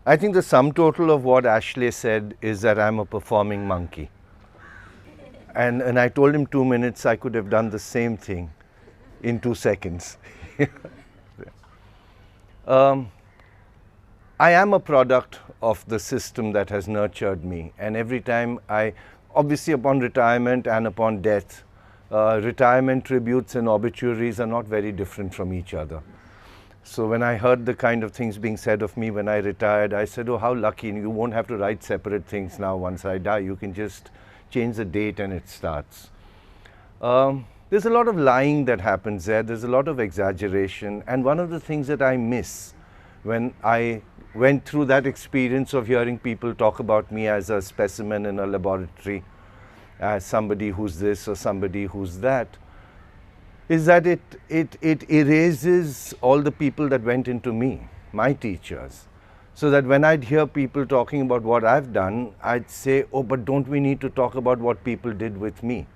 I think the sum total of what Ashley said is that I'm a performing monkey. And I told him 2 minutes, I could have done the same thing in 2 seconds. I am a product of the system that has nurtured me. And every time obviously upon retirement and upon death, retirement tributes and obituaries are not very different from each other. So when I heard the kind of things being said of me when I retired, I said, oh, how lucky. You won't have to write separate things now once I die. You can just change the date and it starts. There's a lot of lying that happens there. There's a lot of exaggeration. And one of the things that I miss when I went through that experience of hearing people talk about me as a specimen in a laboratory, as somebody who's this or somebody who's that, is that it erases all the people that went into me, my teachers. So that when I'd hear people talking about what I've done, I'd say, oh, but don't we need to talk about what people did with me?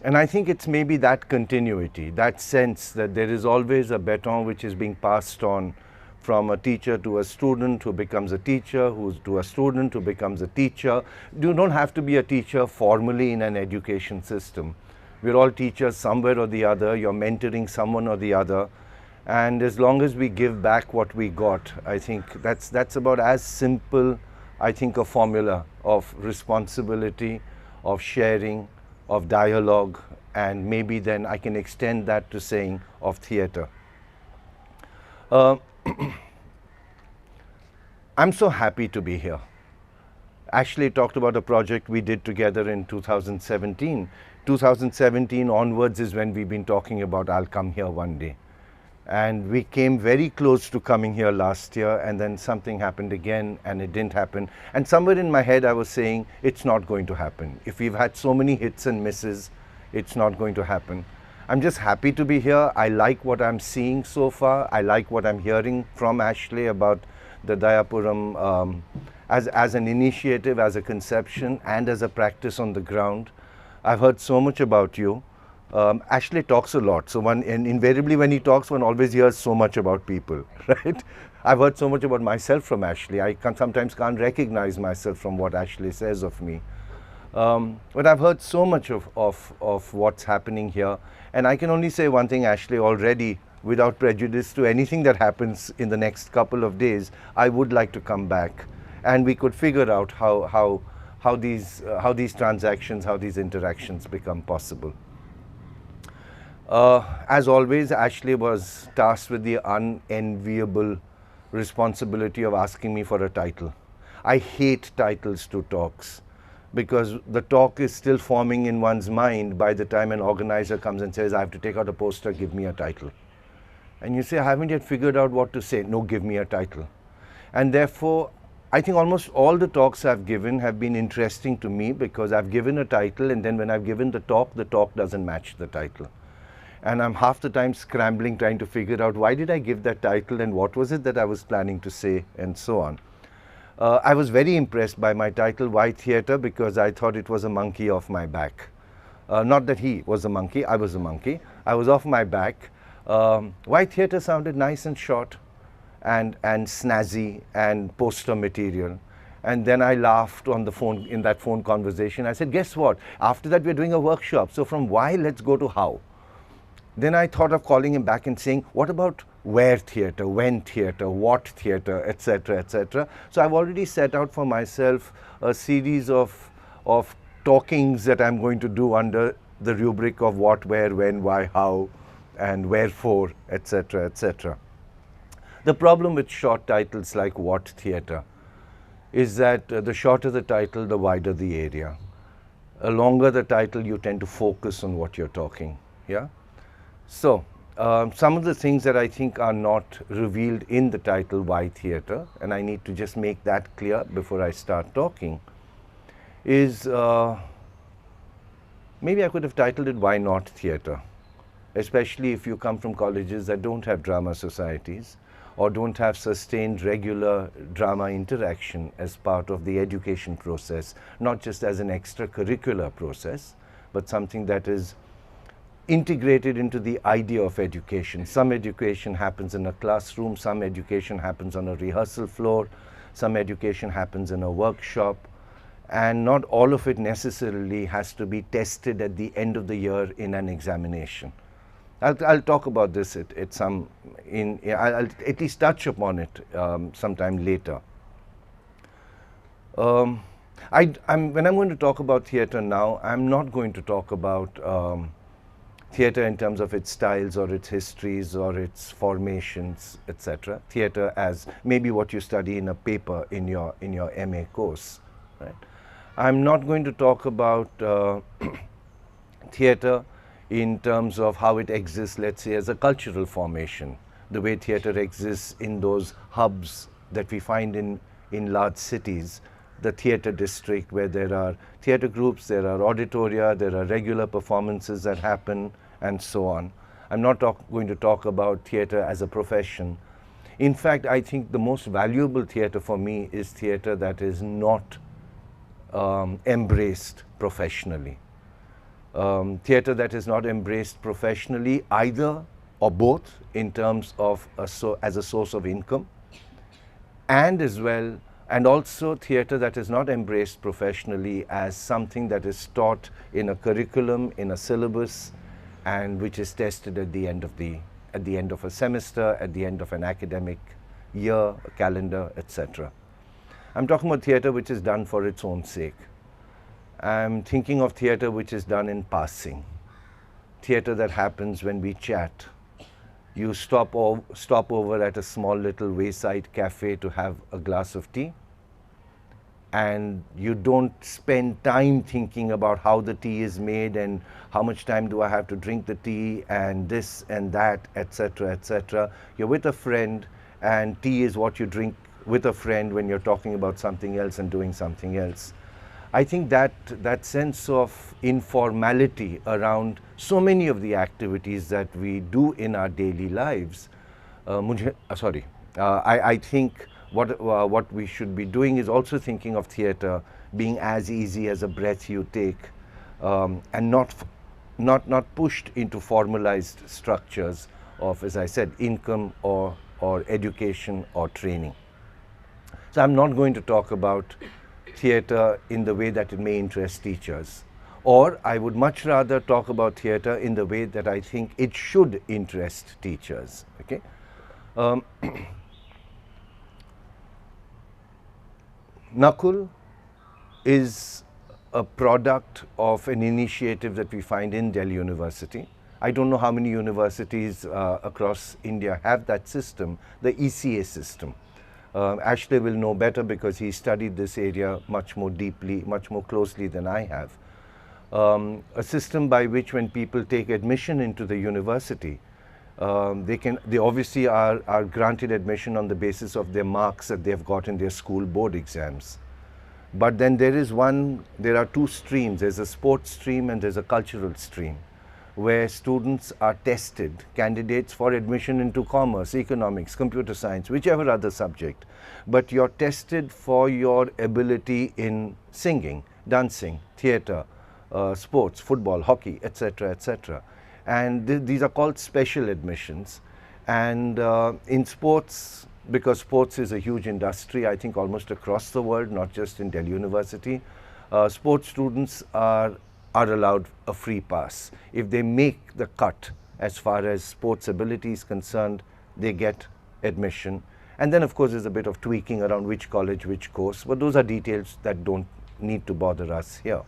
And I think it's maybe that continuity, that sense that there is always a baton which is being passed on from a teacher to a student who becomes a teacher, who's to a student who becomes a teacher. You don't have to be a teacher formally in an education system. We're all teachers somewhere or the other. You're mentoring someone or the other. And as long as we give back what we got, I think that's about as simple, I think, a formula of responsibility, of sharing, of dialogue, and maybe then I can extend that to saying of theatre. I'm so happy to be here. Ashley talked about a project we did together in 2017. 2017 onwards is when we've been talking about I'll come here one day. And we came very close to coming here last year, and then something happened again and it didn't happen. And somewhere in my head I was saying, it's not going to happen. If we've had so many hits and misses, it's not going to happen. I'm just happy to be here. I like what I'm seeing so far. I like what I'm hearing from Ashley about the Dayapuram as an initiative, as a conception, and as a practice on the ground. I've heard so much about you. Ashley talks a lot, so and invariably when he talks, one always hears so much about people, right? I've heard so much about myself from Ashley. I sometimes can't recognize myself from what Ashley says of me. But I've heard so much of what's happening here, and I can only say one thing, Ashley, already, without prejudice to anything that happens in the next couple of days, I would like to come back, and we could figure out how these transactions, how these interactions become possible. As always, Ashley was tasked with the unenviable responsibility of asking me for a title. I hate titles to talks because the talk is still forming in one's mind by the time an organizer comes and says, I have to take out a poster, give me a title. And you say, I haven't yet figured out what to say. No, give me a title. And therefore, I think almost all the talks I've given have been interesting to me because I've given a title, and then when I've given the talk doesn't match the title. And I'm half the time scrambling, trying to figure out why did I give that title and what was it that I was planning to say, and so on. I was very impressed by my title, Why Theatre, because I thought it was a monkey off my back. Not that he was a monkey, I was a monkey. I was off my back. Why Theatre sounded nice and short and snazzy and poster material. And then I laughed on the phone, in that phone conversation. I said, guess what? After that, we're doing a workshop. So from why, let's go to how. Then I thought of calling him back and saying, what about where theatre, when theatre, what theatre, etc., etc. So I've already set out for myself a series of talkings that I'm going to do under the rubric of what, where, when, why, how, and wherefore, etc., etc. The problem with short titles like What Theatre is that the shorter the title, the wider the area. The longer the title, you tend to focus on what you're talking, yeah? So, some of the things that I think are not revealed in the title, Why Theatre, and I need to just make that clear before I start talking, is maybe I could have titled it, Why Not Theatre? Especially if you come from colleges that don't have drama societies or don't have sustained regular drama interaction as part of the education process, not just as an extracurricular process, but something that is integrated into the idea of education. Some education happens in a classroom, some education happens on a rehearsal floor, some education happens in a workshop, and not all of it necessarily has to be tested at the end of the year in an examination. I'll talk about this I'll at least touch upon it sometime later. When I'm going to talk about theatre now, I'm not going to talk about theatre in terms of its styles or its histories or its formations, etc. Theatre as maybe what you study in a paper in your MA course, right? I'm not going to talk about theatre in terms of how it exists, let's say, as a cultural formation, the way theatre exists in those hubs that we find in large cities, the theatre district, where there are theatre groups, there are auditoria, there are regular performances that happen, and so on. I'm not going to talk about theatre as a profession. In fact, I think the most valuable theatre for me is theatre that is not embraced professionally. Theatre that is not embraced professionally, either or both, in terms of as a source of income, and also theatre that is not embraced professionally as something that is taught in a curriculum, in a syllabus, and which is tested at the end of a semester, at the end of an academic year, a calendar, etc. I'm talking about theatre which is done for its own sake. I'm thinking of theatre which is done in passing. Theatre that happens when we chat. You stop over at a small little wayside cafe to have a glass of tea, and you don't spend time thinking about how the tea is made and how much time do I have to drink the tea and this and that, etc., etc. You're with a friend, and tea is what you drink with a friend when you're talking about something else and doing something else. I think that sense of informality around so many of the activities that we do in our daily lives, I think what we should be doing is also thinking of theatre being as easy as a breath you take, and not pushed into formalized structures of, as I said, income or education or training. So I'm not going to talk about theatre in the way that it may interest teachers, or I would much rather talk about theatre in the way that I think it should interest teachers. Okay. Nakul is a product of an initiative that we find in Delhi University. I don't know how many universities across India have that system, the ECA system. Ashley will know better because he studied this area much more deeply, much more closely than I have. A system by which when people take admission into the university, they obviously are granted admission on the basis of their marks that they have got in their school board exams. But then there are two streams. There's a sports stream and there's a cultural stream, where students are tested, candidates for admission into commerce, economics, computer science, whichever other subject. But you're tested for your ability in singing, dancing, theatre, sports, football, hockey, etc., etc. And these are called special admissions. And in sports, because sports is a huge industry, I think almost across the world, not just in Delhi University, sports students are allowed a free pass. If they make the cut as far as sports ability is concerned, they get admission. And then of course there's a bit of tweaking around which college, which course, but those are details that don't need to bother us here.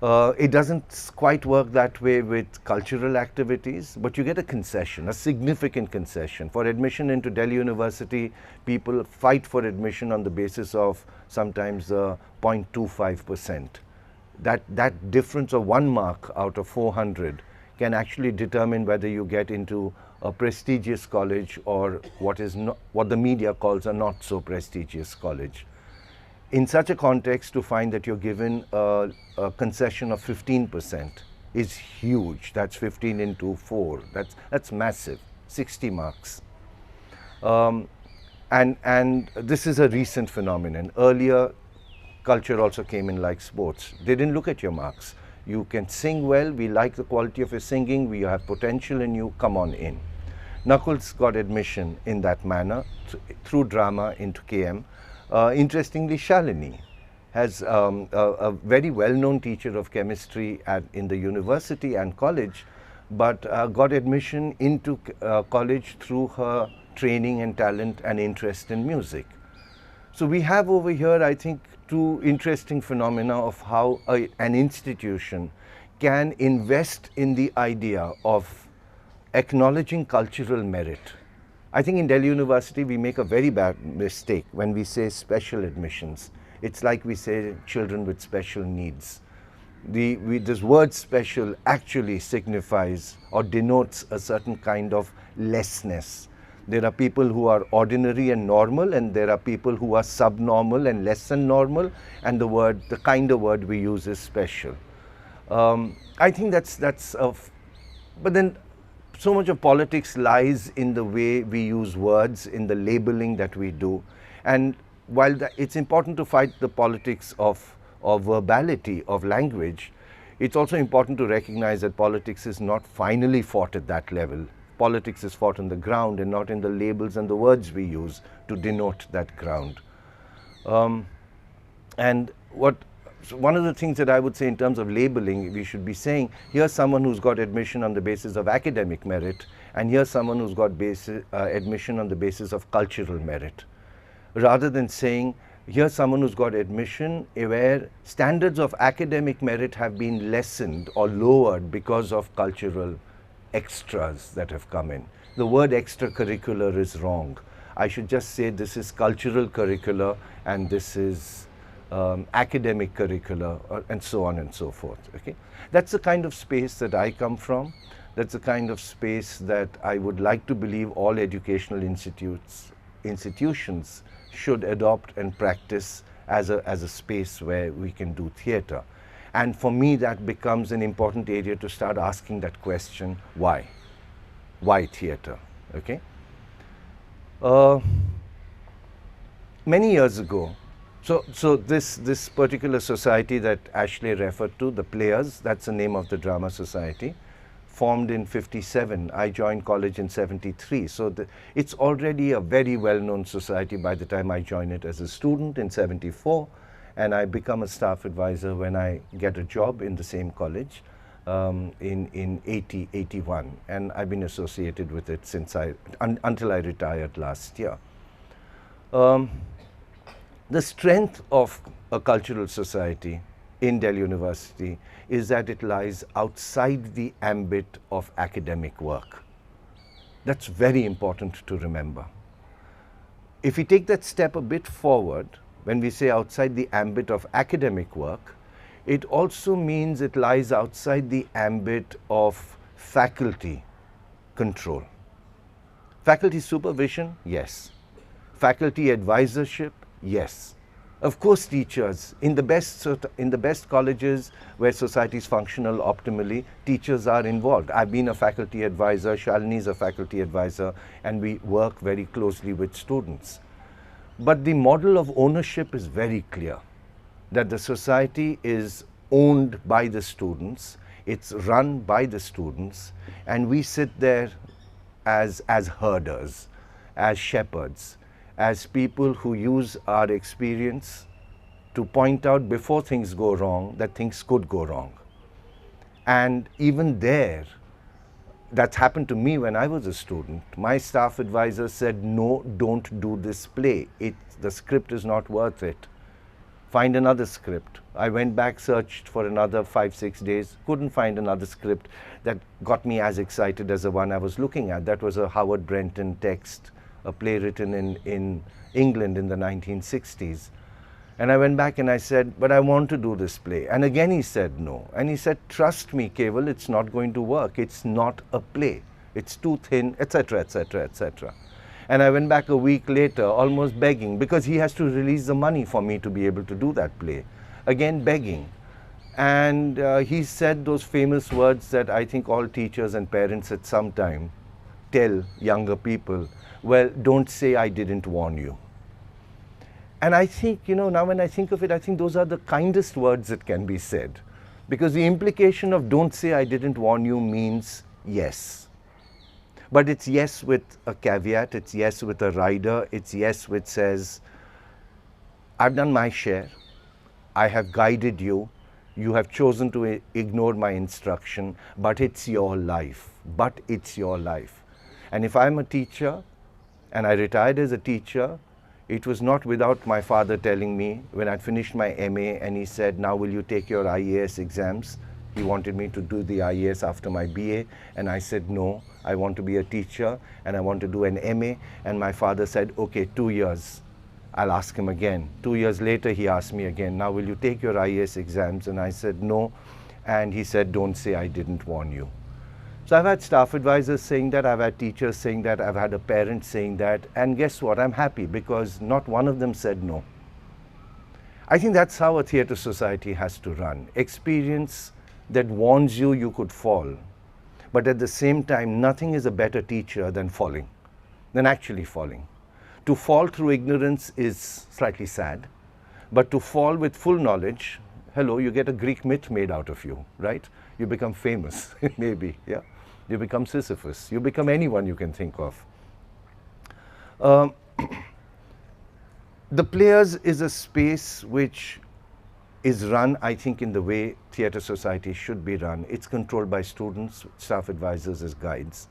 It doesn't quite work that way with cultural activities, but you get a concession, a significant concession. For admission into Delhi University, people fight for admission on the basis of sometimes 0.25%. That difference of 1 mark out of 400 can actually determine whether you get into a prestigious college or what the media calls a not so prestigious college. In such a context, to find that you're given a concession of 15% is huge. That's 15 into 4. That's massive. 60 marks. And this is a recent phenomenon. Earlier, culture also came in like sports. They didn't look at your marks. You can sing well, we like the quality of your singing, we have potential in you, come on in. Nakul's got admission in that manner through drama into KM. Interestingly, Shalini has a very well-known teacher of chemistry in the university and college, but got admission into college through her training and talent and interest in music. So we have over here, I think, two interesting phenomena of how an institution can invest in the idea of acknowledging cultural merit. I think in Delhi University we make a very bad mistake when we say special admissions. It's like we say children with special needs. This word special actually signifies or denotes a certain kind of lessness. There are people who are ordinary and normal, and there are people who are subnormal and less than normal, and the kind of word we use is special. I think but then so much of politics lies in the way we use words, in the labeling that we do. And while it's important to fight the politics of verbality, of language, it's also important to recognize that politics is not finally fought at that level. Politics is fought on the ground and not in the labels and the words we use to denote that ground. And one of the things that I would say in terms of labeling, we should be saying, here's someone who's got admission on the basis of academic merit, and here's someone who's got admission on the basis of cultural merit. Rather than saying, here's someone who's got admission where standards of academic merit have been lessened or lowered because of cultural extras that have come in. The word extracurricular is wrong. I should just say this is cultural curricula and this is academic curricula, and so on and so forth. Okay? That's the kind of space that I come from. That's the kind of space that I would like to believe all educational institutions should adopt and practice as a space where we can do theatre. And for me, that becomes an important area to start asking that question, why? Why theatre? Okay? Many years ago, so this particular society that Ashley referred to, the Players, that's the name of the drama society, formed in 57. I joined college in 73. So it's already a very well-known society by the time I joined it as a student in 74. And I become a staff advisor when I get a job in the same college in 81. And I've been associated with it since until I retired last year. The strength of a cultural society in Delhi University is that it lies outside the ambit of academic work. That's very important to remember. If we take that step a bit forward, when we say outside the ambit of academic work, it also means it lies outside the ambit of faculty control. Faculty supervision, yes. Faculty advisorship, yes. Of course, teachers, in the best colleges where society is functional optimally, teachers are involved. I've been a faculty advisor, Shalini is a faculty advisor, and we work very closely with students. But the model of ownership is very clear, that the society is owned by the students, it's run by the students, and we sit there as herders, as shepherds, as people who use our experience to point out before things go wrong that things could go wrong. And even there, that's happened to me when I was a student. My staff advisor said, no, don't do this play. The script is not worth it. Find another script. I went back, searched for another 5-6 days, couldn't find another script that got me as excited as the one I was looking at. That was a Howard Brenton text, a play written in England in the 1960s. And I went back and I said, but I want to do this play. And again he said no. And he said, trust me, KEVAL, it's not going to work. It's not a play. It's too thin, etc., etc., etc. And I went back a week later, almost begging, because he has to release the money for me to be able to do that play. Again, begging. And he said those famous words that I think all teachers and parents at some time tell younger people, well, don't say I didn't warn you. And I think, now when I think of it, I think those are the kindest words that can be said. Because the implication of don't say I didn't warn you means yes. But it's yes with a caveat, it's yes with a rider, it's yes which says, I've done my share, I have guided you, you have chosen to ignore my instruction, but it's your life. But it's your life. And if I'm a teacher and I retired as a teacher, it was not without my father telling me when I'd finished my MA and he said, now will you take your IAS exams? He wanted me to do the IAS after my BA, and I said, no, I want to be a teacher and I want to do an MA. And my father said, okay, 2 years. I'll ask him again. 2 years later, he asked me again, now will you take your IAS exams? And I said, no. And he said, don't say I didn't warn you. So I've had staff advisors saying that, I've had teachers saying that, I've had a parent saying that, and guess what? I'm happy because not one of them said no. I think that's how a theatre society has to run. Experience that warns you you could fall. But at the same time, nothing is a better teacher than falling, than actually falling. To fall through ignorance is slightly sad, but to fall with full knowledge, hello, you get a Greek myth made out of you, right? You become famous, maybe, yeah? You become Sisyphus, you become anyone you can think of. The Players is a space which is run, I think, in the way theatre society should be run. It's controlled by students, staff advisors as guides.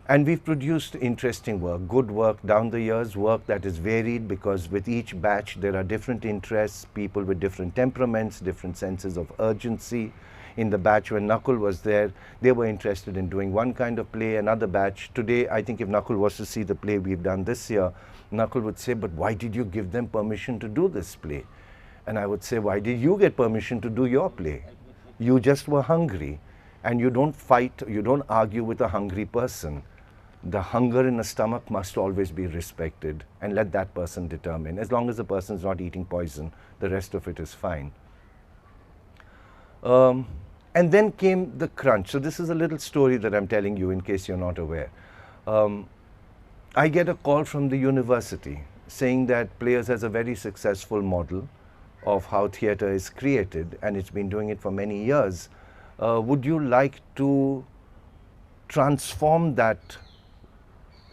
And we've produced interesting work, good work down the years, work that is varied because with each batch there are different interests, people with different temperaments, different senses of urgency. In the batch when Nakul was there, they were interested in doing one kind of play, another batch. Today, I think if Nakul was to see the play we've done this year, Nakul would say, but why did you give them permission to do this play? And I would say, why did you get permission to do your play? You just were hungry. And you don't fight, you don't argue with a hungry person. The hunger in the stomach must always be respected and let that person determine. As long as the person is not eating poison, the rest of it is fine. And then came the crunch. So this is a little story that I'm telling you in case you're not aware. I get a call from the university saying that Players has a very successful model of how theatre is created and it's been doing it for many years. Would you like to transform that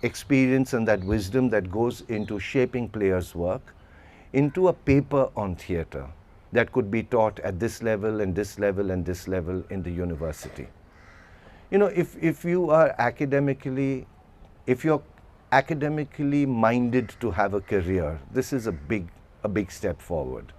experience and that wisdom that goes into shaping Players' work into a paper on theatre that could be taught at this level and this level and this level in the university? You know, if you are academically, if you're academically minded to have a career, this is a big step forward.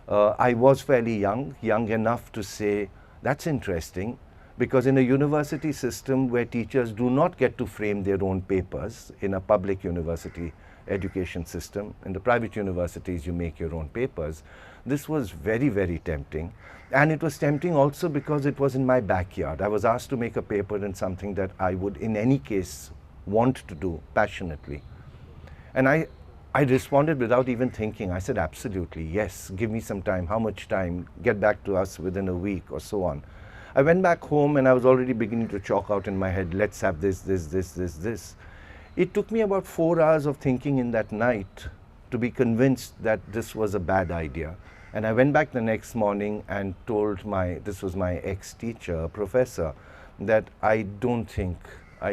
I was fairly young enough to say, that's interesting, because in a university system where teachers do not get to frame their own papers, in a public university education system, in the private universities you make your own papers, this was very, very tempting. And it was tempting also because it was in my backyard. I was asked to make a paper in something that I would in any case want to do passionately. And I responded without even thinking. I said, absolutely, yes, give me some time. How much time? Get back to us within a week or so on. I went back home and I was already beginning to chalk out in my head, let's have this. It took me about 4 hours of thinking in that night to be convinced that this was a bad idea. And I went back the next morning and told this was my ex-teacher, professor, that I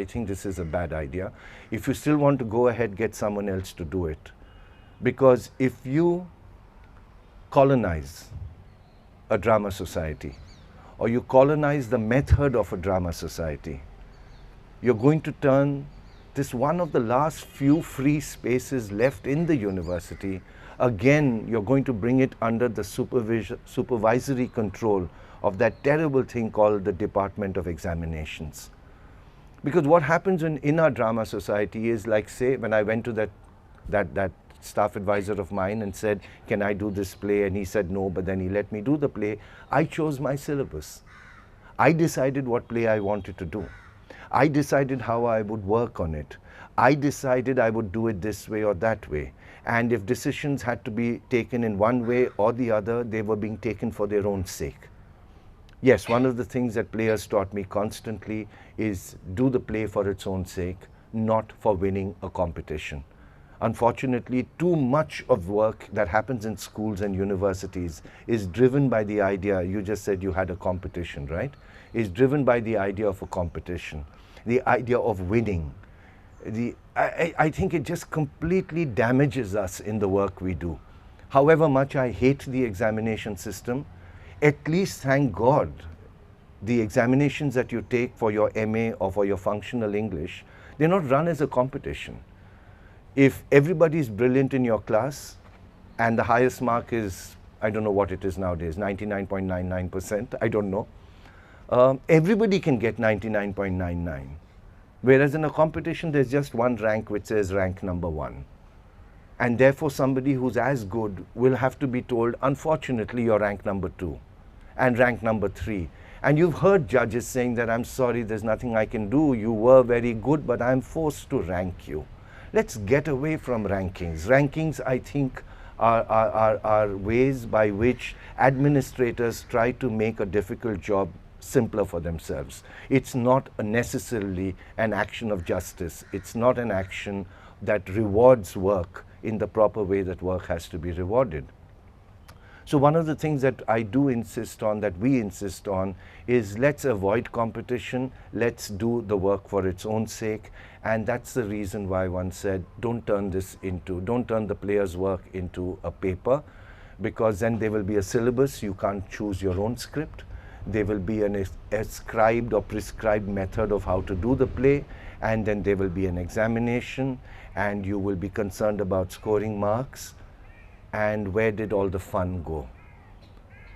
think this is a bad idea. If you still want to go ahead, get someone else to do it. Because if you colonize a drama society, or you colonize the method of a drama society, you're going to turn this one of the last few free spaces left in the university, again, you're going to bring it under the supervisory control of that terrible thing called the Department of Examinations. Because what happens in our drama society is, like, say, when I went to that staff advisor of mine and said, can I do this play? And he said no, but then he let me do the play. I chose my syllabus. I decided what play I wanted to do. I decided how I would work on it. I decided I would do it this way or that way. And if decisions had to be taken in one way or the other, they were being taken for their own sake. Yes, one of the things that Players taught me constantly is do the play for its own sake, not for winning a competition. Unfortunately, too much of work that happens in schools and universities is driven by the idea, you just said you had a competition, right? Is driven by the idea of a competition. the idea of winning. I think it just completely damages us in the work we do. However much I hate the examination system, at least thank God the examinations that you take for your MA or for your functional English, they're not run as a competition. If everybody is brilliant in your class and the highest mark is, I don't know what it is nowadays, 99.99%, I don't know, everybody can get 99.99. Whereas in a competition, there's just one rank which says rank number 1. And therefore, somebody who's as good will have to be told, unfortunately, you're rank number 2 and rank number 3. And you've heard judges saying that, I'm sorry, there's nothing I can do. You were very good, but I'm forced to rank you. Let's get away from rankings. Rankings, I think, are ways by which administrators try to make a difficult job simpler for themselves. It's not necessarily an action of justice. It's not an action that rewards work in the proper way that work has to be rewarded. So one of the things that I do insist on, that we insist on, is let's avoid competition, let's do the work for its own sake, and that's the reason why one said, don't turn the player's work into a paper, because then there will be a syllabus, you can't choose your own script. There will be an ascribed or prescribed method of how to do the play, and then there will be an examination, and you will be concerned about scoring marks. And where did all the fun go?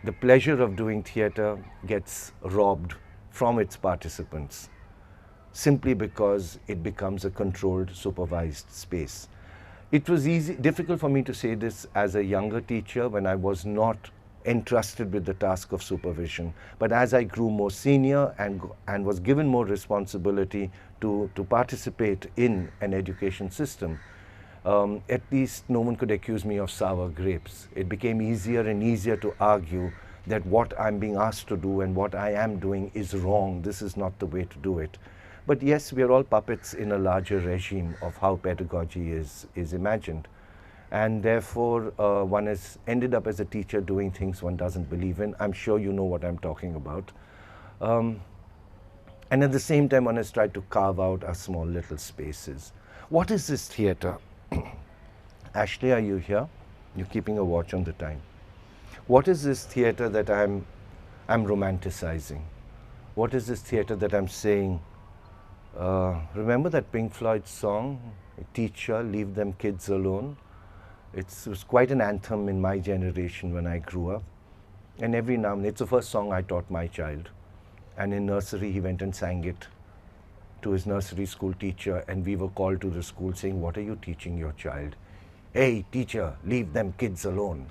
The pleasure of doing theatre gets robbed from its participants simply because it becomes a controlled, supervised space. It was difficult for me to say this as a younger teacher when I was not entrusted with the task of supervision. But as I grew more senior and was given more responsibility to participate in an education system, at least no one could accuse me of sour grapes. It became easier and easier to argue that what I'm being asked to do and what I am doing is wrong. This is not the way to do it. But yes, we are all puppets in a larger regime of how pedagogy is imagined. And therefore, one has ended up as a teacher doing things one doesn't believe in. I'm sure you know what I'm talking about. And at the same time, one has tried to carve out our small little spaces. What is this theatre? Ashley, are you here? You're keeping a watch on the time. What is this theatre that I'm romanticizing? What is this theatre that I'm saying? Remember that Pink Floyd song, Teacher, Leave Them Kids Alone? It was quite an anthem in my generation when I grew up. And every now and then, it's the first song I taught my child. And in nursery, he went and sang it to his nursery school teacher, and we were called to the school saying, what are you teaching your child? Hey, teacher, leave them kids alone.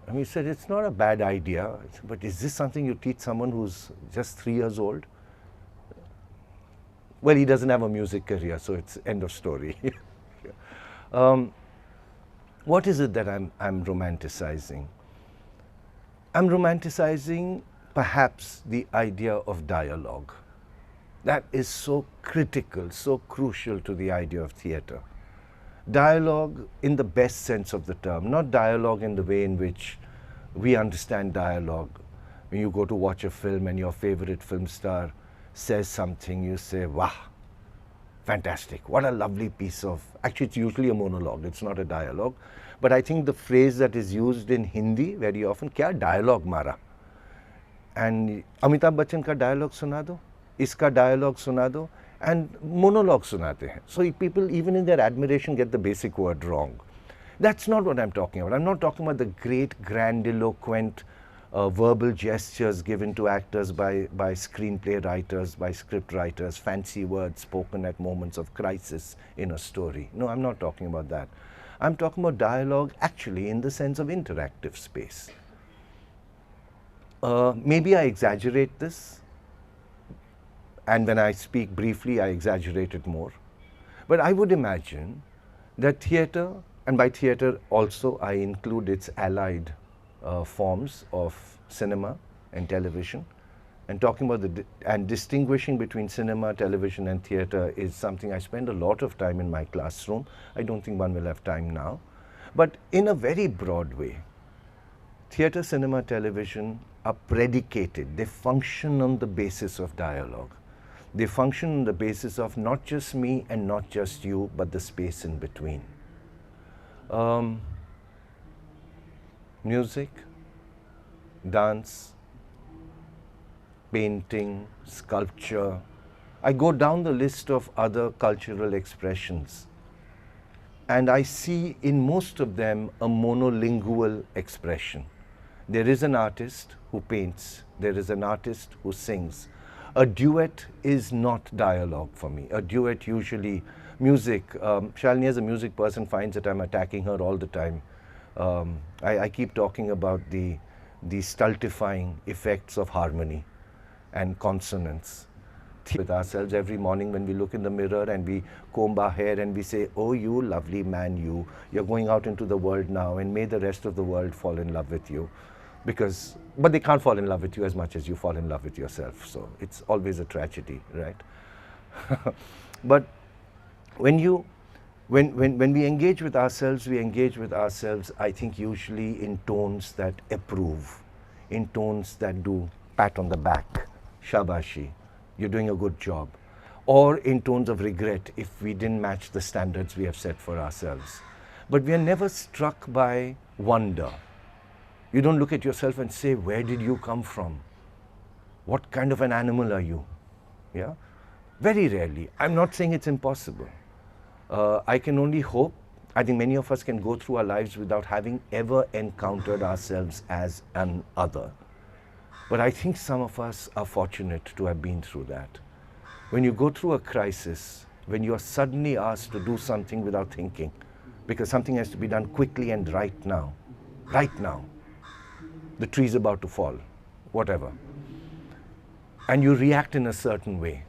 And we said, it's not a bad idea, but is this something you teach someone who's just 3 years old? Well, he doesn't have a music career, so it's end of story. What is it that I'm romanticizing? I'm romanticizing perhaps the idea of dialogue. That is so critical, so crucial to the idea of theatre. Dialogue in the best sense of the term, not dialogue in the way in which we understand dialogue. When you go to watch a film and your favorite film star says something, you say, wow, fantastic, what a lovely piece of, actually it's usually a monologue, it's not a dialogue. But I think the phrase that is used in Hindi very often, kya dialogue mara? And Amitabh Bachchan ka dialogue suna do, iska dialogue suna do, and monologue sunate hain. So people, even in their admiration, get the basic word wrong. That's not what I'm talking about. I'm not talking about the great grandiloquent verbal gestures given to actors by screenplay writers, by script writers, fancy words spoken at moments of crisis in a story. No, I'm not talking about that. I'm talking about dialogue actually in the sense of interactive space. Maybe I exaggerate this, and when I speak briefly, I exaggerate it more. But I would imagine that theatre, and by theatre also I include its allied forms of cinema and television, and talking about and distinguishing between cinema, television and theatre is something I spend a lot of time in my classroom. I don't think one will have time now. But in a very broad way, theatre, cinema, television are predicated. They function on the basis of dialogue. They function on the basis of not just me and not just you, but the space in between. Music, dance, painting, sculpture. I go down the list of other cultural expressions, and I see in most of them a monolingual expression. There is an artist who paints, there is an artist who sings. A duet is not dialogue for me. A duet usually, music, Shalini as a music person finds that I'm attacking her all the time. I keep talking about the stultifying effects of harmony and consonance. With ourselves every morning when we look in the mirror and we comb our hair and we say, oh, you lovely man, you're going out into the world now, and may the rest of the world fall in love with you. But they can't fall in love with you as much as you fall in love with yourself. So it's always a tragedy, right? But when we engage with ourselves, I think usually in tones that approve, in tones that do pat on the back, shabashi, you're doing a good job, or in tones of regret if we didn't match the standards we have set for ourselves. But we are never struck by wonder. You don't look at yourself and say, where did you come from? What kind of an animal are you? Yeah? Very rarely. I'm not saying it's impossible. I can only hope, I think many of us can go through our lives without having ever encountered ourselves as an other. But I think some of us are fortunate to have been through that. When you go through a crisis, when you are suddenly asked to do something without thinking, because something has to be done quickly and right now, the tree's about to fall, whatever. And you react in a certain way.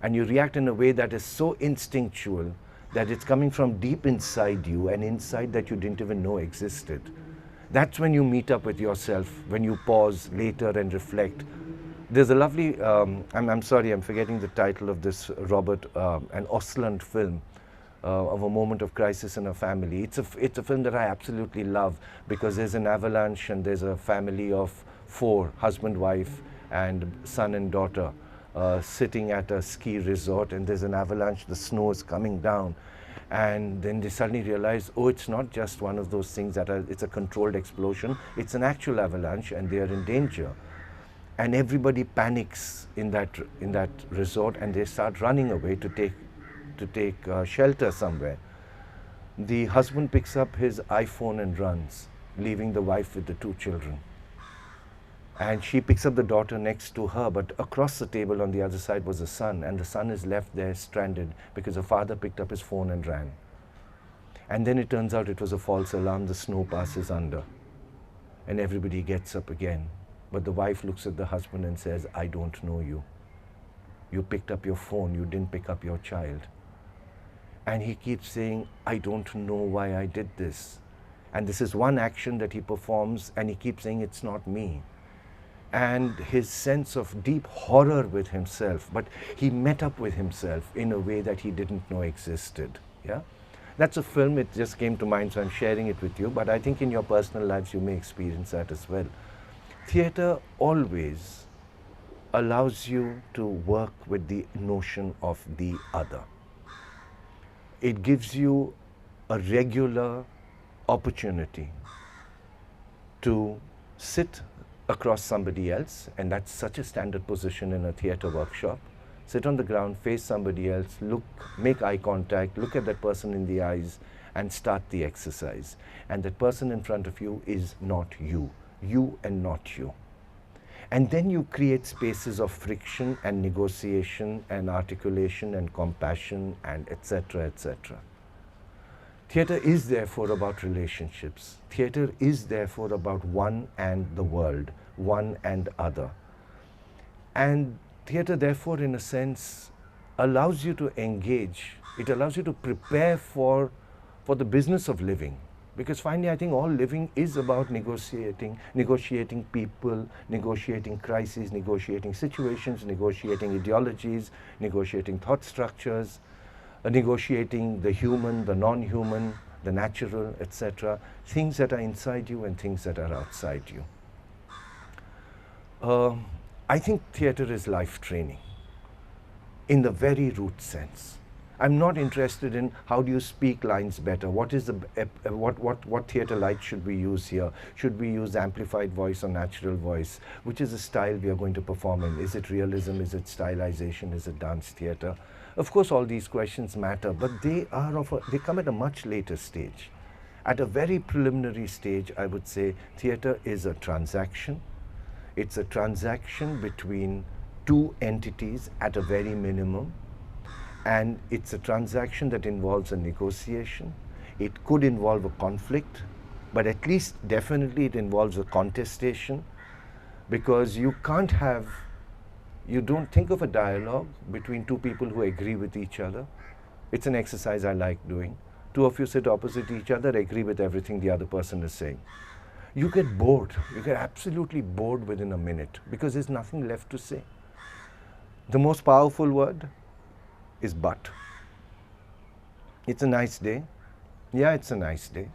And you react in a way that is so instinctual that it's coming from deep inside you, and inside that you didn't even know existed. That's when you meet up with yourself, when you pause later and reflect. There's a lovely, I'm sorry, I'm forgetting the title of this Robert and Ostlund film of a moment of crisis in a family. It's a film that I absolutely love because there's an avalanche and there's a family of 4, husband, wife, and son and daughter, sitting at a ski resort, and there's an avalanche, the snow is coming down. And then they suddenly realize, oh, it's not just one of those things it's a controlled explosion, it's an actual avalanche and they are in danger. And everybody panics in that resort, and they start running away to take shelter somewhere. The husband picks up his iPhone and runs, leaving the wife with the 2 children. And she picks up the daughter next to her, but across the table on the other side was the son, and the son is left there stranded because the father picked up his phone and ran. And then it turns out it was a false alarm, the snow passes under, and everybody gets up again. But the wife looks at the husband and says, I don't know you. You picked up your phone, you didn't pick up your child. And he keeps saying, I don't know why I did this. And this is one action that he performs, and he keeps saying, it's not me. And his sense of deep horror with himself, but he met up with himself in a way that he didn't know existed. Yeah, that's a film, it just came to mind, so I'm sharing it with you, but I think in your personal lives you may experience that as well. Theatre always allows you to work with the notion of the other. It gives you a regular opportunity to sit across somebody else, and that's such a standard position in a theatre workshop. Sit on the ground, face somebody else, look, make eye contact, look at that person in the eyes, and start the exercise. And that person in front of you is not you, you and not you. And then you create spaces of friction and negotiation and articulation and compassion and etc., etc. Theatre is therefore about relationships. Theatre is therefore about one and the world, one and other. And theatre therefore in a sense allows you to engage, it allows you to prepare for the business of living. Because finally I think all living is about negotiating people, negotiating crises, negotiating situations, negotiating ideologies, negotiating thought structures, negotiating the human, the non-human, the natural, etc. Things that are inside you and things that are outside you. I think theatre is life training. in the very root sense. I'm not interested in how do you speak lines better. What is the what theatre light should we use here? Should we use amplified voice or natural voice? Which is the style we are going to perform in? Is it realism? Is it stylization? Is it dance theatre? Of course, all these questions matter, but they come at a much later stage. At a very preliminary stage, I would say theatre is a transaction. It's a transaction between two entities at a very minimum. And it's a transaction that involves a negotiation. It could involve a conflict, but at least definitely it involves a contestation, because you don't think of a dialogue between two people who agree with each other. It's an exercise I like doing. Two of you sit opposite each other, agree with everything the other person is saying. You get bored. You get absolutely bored within a minute because there's nothing left to say. The most powerful word is but. It's a nice day. Yeah, it's a nice day.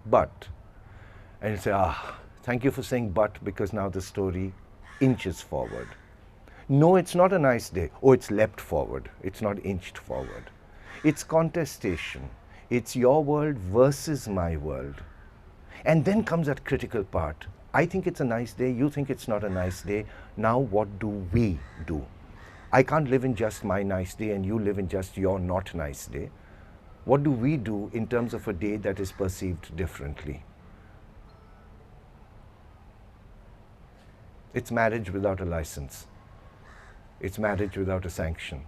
But. And you say, thank you for saying but, because now the story inches forward. No, it's not a nice day. Oh, it's leapt forward. It's not inched forward. It's contestation. It's your world versus my world. And then comes that critical part. I think it's a nice day. You think it's not a nice day. Now what do we do? I can't live in just my nice day and you live in just your not nice day. What do we do in terms of a day that is perceived differently? It's marriage without a license. It's marriage without a sanction.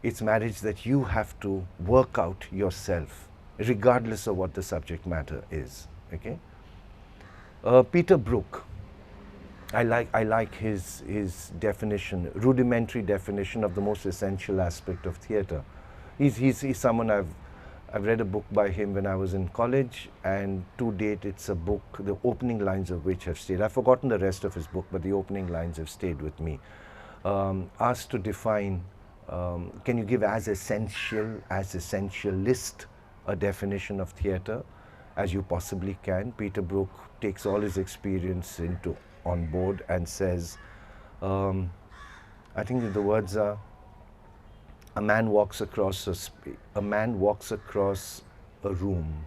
It's marriage that you have to work out yourself, regardless of what the subject matter is. Okay? Peter Brook. I like his definition, rudimentary definition of the most essential aspect of theatre. He's someone I've read a book by him when I was in college, and to date it's a book, the opening lines of which have stayed. I've forgotten the rest of his book, but the opening lines have stayed with me. Asked to define, can you give as essentialist a definition of theatre as you possibly can? Peter Brook takes all his experience on board and says, I think the words are, a man walks across a room,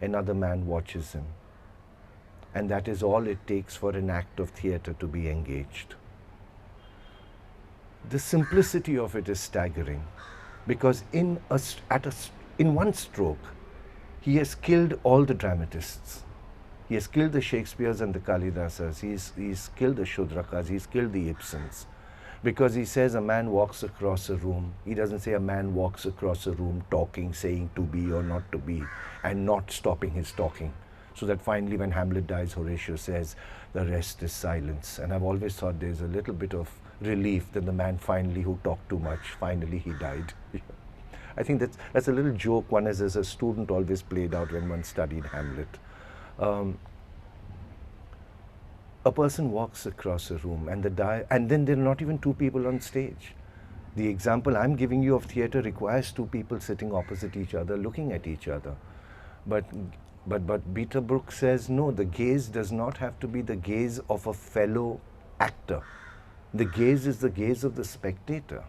another man watches him, and that is all it takes for an act of theatre to be engaged. The simplicity of it is staggering, because in one stroke he has killed all the dramatists. He has killed the Shakespeares and the Kalidasas. He's killed the Shudrakas. He's killed the Ibsens. Because he says a man walks across a room. He doesn't say a man walks across a room talking, saying to be or not to be, and not stopping his talking. So that finally when Hamlet dies, Horatio says, the rest is silence. And I've always thought there's a little bit of relief that the man finally who talked too much, finally he died. I think that's a little joke one as a student always played out when one studied Hamlet. A person walks across a room and then there are not even two people on stage. The example I'm giving you of theatre requires two people sitting opposite each other, looking at each other. But Peter Brook says, no, the gaze does not have to be the gaze of a fellow actor. The gaze is the gaze of the spectator.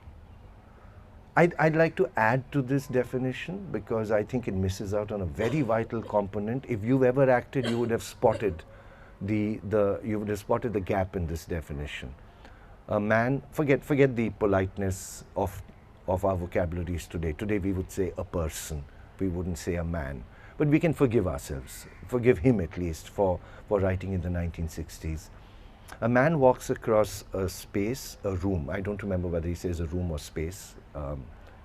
I'd like to add to this definition because I think it misses out on a very vital component. If you've ever acted, you would have spotted the gap in this definition. A man, forget the politeness of our vocabularies today. Today we would say a person. We wouldn't say a man. But we can forgive ourselves, forgive him at least for writing in the 1960s. A man walks across a space, a room. I don't remember whether he says a room or space.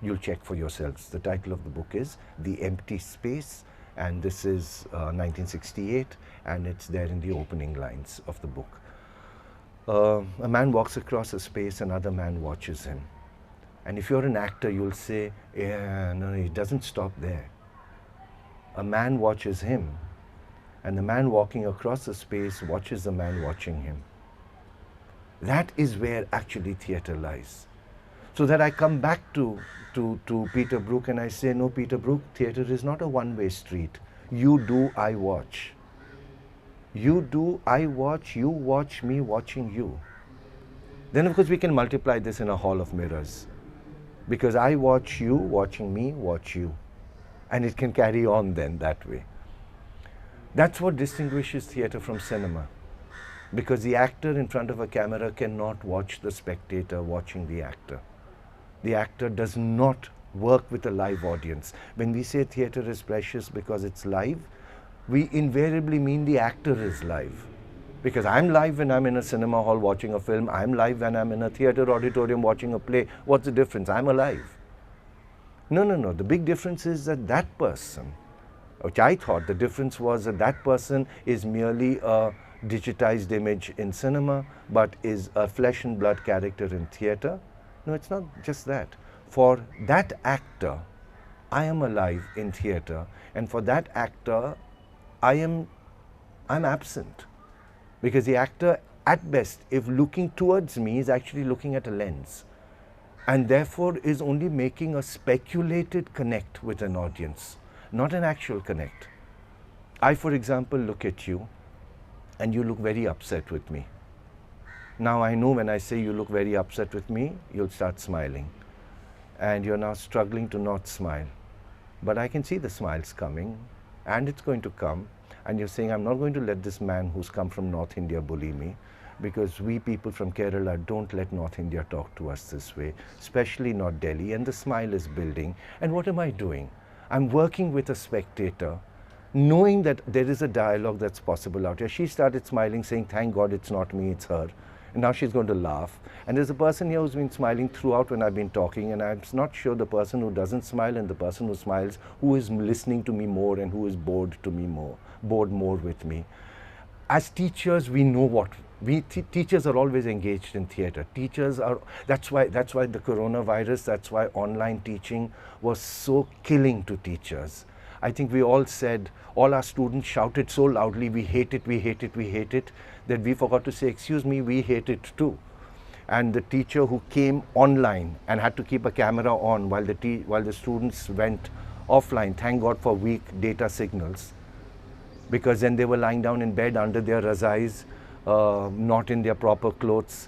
You'll check for yourselves. The title of the book is The Empty Space, and this is 1968, and it's there in the opening lines of the book. A man walks across a space, another man watches him. And if you're an actor, you'll say, yeah, no, he doesn't stop there. A man watches him, and the man walking across the space watches the man watching him. That is where actually theatre lies. So that I come back to Peter Brook and I say, no, Peter Brook, theatre is not a one-way street. You do, I watch. You do, I watch, you watch me watching you. then of course we can multiply this in a hall of mirrors. Because I watch you, watching me, watch you. And it can carry on then that way. That's what distinguishes theatre from cinema. Because the actor in front of a camera cannot watch the spectator watching the actor. The actor does not work with a live audience. When we say theatre is precious because it's live, we invariably mean the actor is live. Because I'm live when I'm in a cinema hall watching a film, I'm live when I'm in a theatre auditorium watching a play. What's the difference? I'm alive. No. The big difference is that that person, which I thought the difference was that that person is merely a digitized image in cinema, but is a flesh and blood character in theatre. No, it's not just that. For that actor, I am alive in theatre, and for that actor, I'm absent. Because the actor, at best, if looking towards me, is actually looking at a lens, and therefore is only making a speculated connect with an audience, not an actual connect. I, for example, look at you, and you look very upset with me. Now I know when I say you look very upset with me, you'll start smiling. And you're now struggling to not smile. But I can see the smiles coming, and it's going to come. And you're saying, I'm not going to let this man who's come from North India bully me, because we people from Kerala don't let North India talk to us this way, especially not Delhi. And the smile is building. And what am I doing? I'm working with a spectator, knowing that there is a dialogue that's possible out here. She started smiling, saying, thank God it's not me, it's her. And now she's going to laugh. And there's a person here who's been smiling throughout when I've been talking, and I'm not sure the person who doesn't smile and the person who smiles, who is listening to me more and who is bored more with me. As teachers, we know what teachers are always engaged in theatre. Teachers are, that's why the coronavirus, that's why online teaching was so killing to teachers. I think we all said, all our students shouted so loudly, we hate it, we hate it, we hate it, that we forgot to say, excuse me, we hate it too. And the teacher who came online and had to keep a camera on while the students went offline, thank God for weak data signals, because then they were lying down in bed under their razais, not in their proper clothes.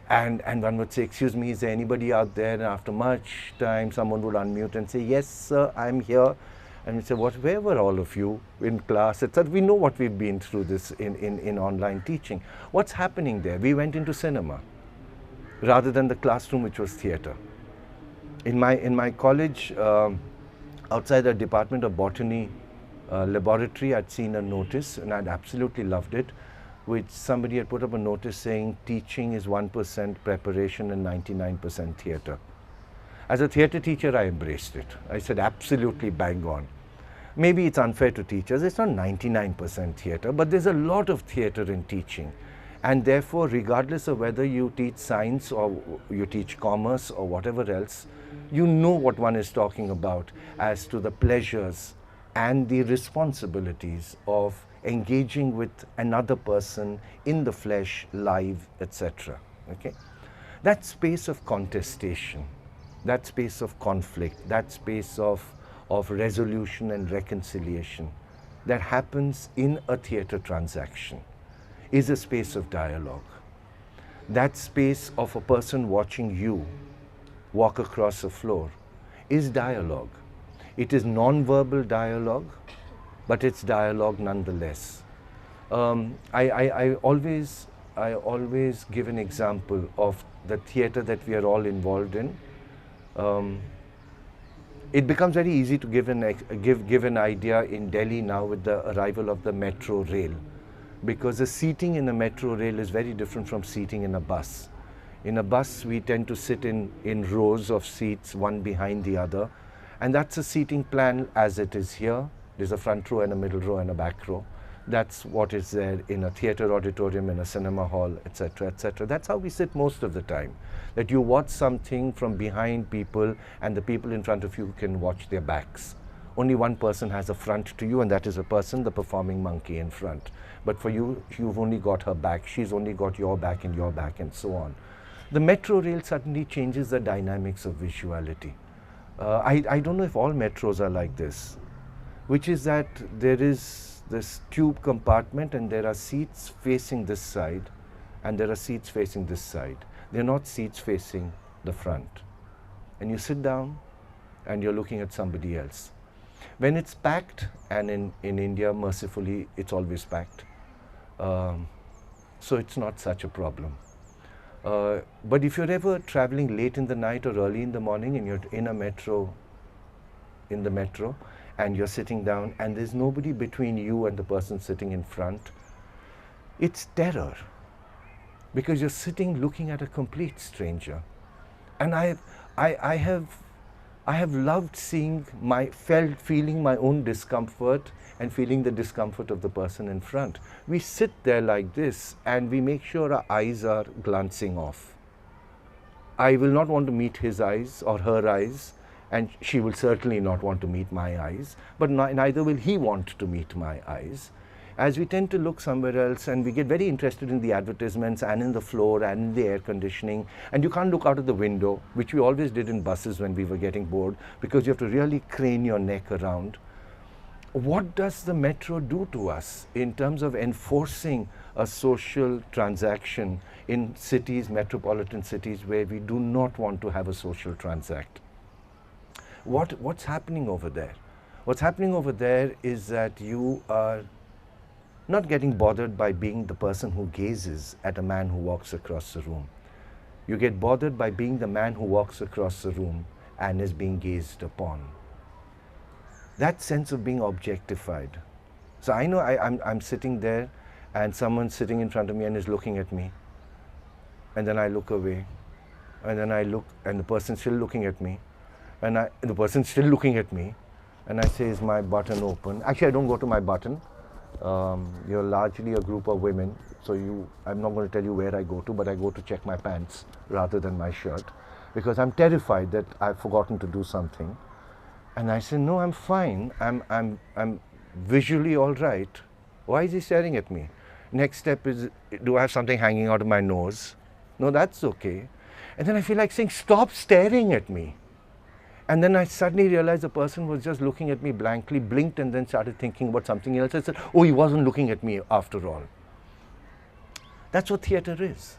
And one would say, excuse me, is there anybody out there? And after much time, someone would unmute and say, yes, sir, I'm here. And we say, where were all of you in class, etc. We know what we've been through this in online teaching. What's happening there? We went into cinema rather than the classroom, which was theatre. In my college, outside the Department of Botany laboratory, I'd seen a notice, and I'd absolutely loved it, which somebody had put up a notice saying teaching is 1% preparation and 99% theatre. As a theatre teacher, I embraced it. I said, absolutely bang on. Maybe it's unfair to teachers. It's not 99% theatre, but there's a lot of theatre in teaching. And therefore, regardless of whether you teach science or you teach commerce or whatever else, you know what one is talking about as to the pleasures and the responsibilities of engaging with another person in the flesh, live, etc. Okay? That space of contestation, that space of conflict, that space of resolution and reconciliation that happens in a theatre transaction is a space of dialogue. That space of a person watching you walk across a floor is dialogue. It is non-verbal dialogue, but it's dialogue nonetheless. I always give an example of the theatre that we are all involved in. It becomes very easy to give an idea in Delhi now with the arrival of the metro rail, because the seating in a metro rail is very different from seating in a bus. In a bus, we tend to sit in rows of seats, one behind the other, and that's a seating plan as it is here. There's a front row and a middle row and a back row. That's what is there in a theatre auditorium, in a cinema hall, etc., etc. That's how we sit most of the time. That you watch something from behind people, and the people in front of you can watch their backs. Only one person has a front to you, and that is a person, the performing monkey in front. But for you, you've only got her back, she's only got your back, and so on. The metro rail suddenly changes the dynamics of visuality. I don't know if all metros are like this, which is that there is this tube compartment and there are seats facing this side and there are seats facing this side. They're not seats facing the front. And you sit down and you're looking at somebody else. When it's packed, and in India, mercifully, it's always packed, so it's not such a problem. But if you're ever traveling late in the night or early in the morning and you're in the metro, and you're sitting down and there's nobody between you and the person sitting in front, it's terror, because you're sitting looking at a complete stranger. And I have loved feeling my own discomfort and feeling the discomfort of the person in front. We sit there like this and we make sure our eyes are glancing off. I will not want to meet his eyes or her eyes, and she will certainly not want to meet my eyes, but neither will he want to meet my eyes. As we tend to look somewhere else, and we get very interested in the advertisements and in the floor and in the air conditioning, and you can't look out of the window, which we always did in buses when we were getting bored, because you have to really crane your neck around. What does the metro do to us in terms of enforcing a social transaction in cities, metropolitan cities, where we do not want to have a social transact? What's happening over there? What's happening over there is that you are not getting bothered by being the person who gazes at a man who walks across the room. You get bothered by being the man who walks across the room and is being gazed upon. That sense of being objectified. So I know I'm sitting there and someone's sitting in front of me and is looking at me. And then I look away. And then I look, and the person's still looking at me. And the person's still looking at me. And I say, is my button open? Actually, I don't go to my button. You're largely a group of women, so I'm not going to tell you where I go to, but I go to check my pants rather than my shirt, because I'm terrified that I've forgotten to do something. And I say, no, I'm fine. I'm visually all right. Why is he staring at me? Next step is, do I have something hanging out of my nose? No, that's okay. And then I feel like saying, stop staring at me. And then I suddenly realized the person was just looking at me blankly, blinked, and then started thinking about something else. I said, oh, he wasn't looking at me after all. That's what theatre is.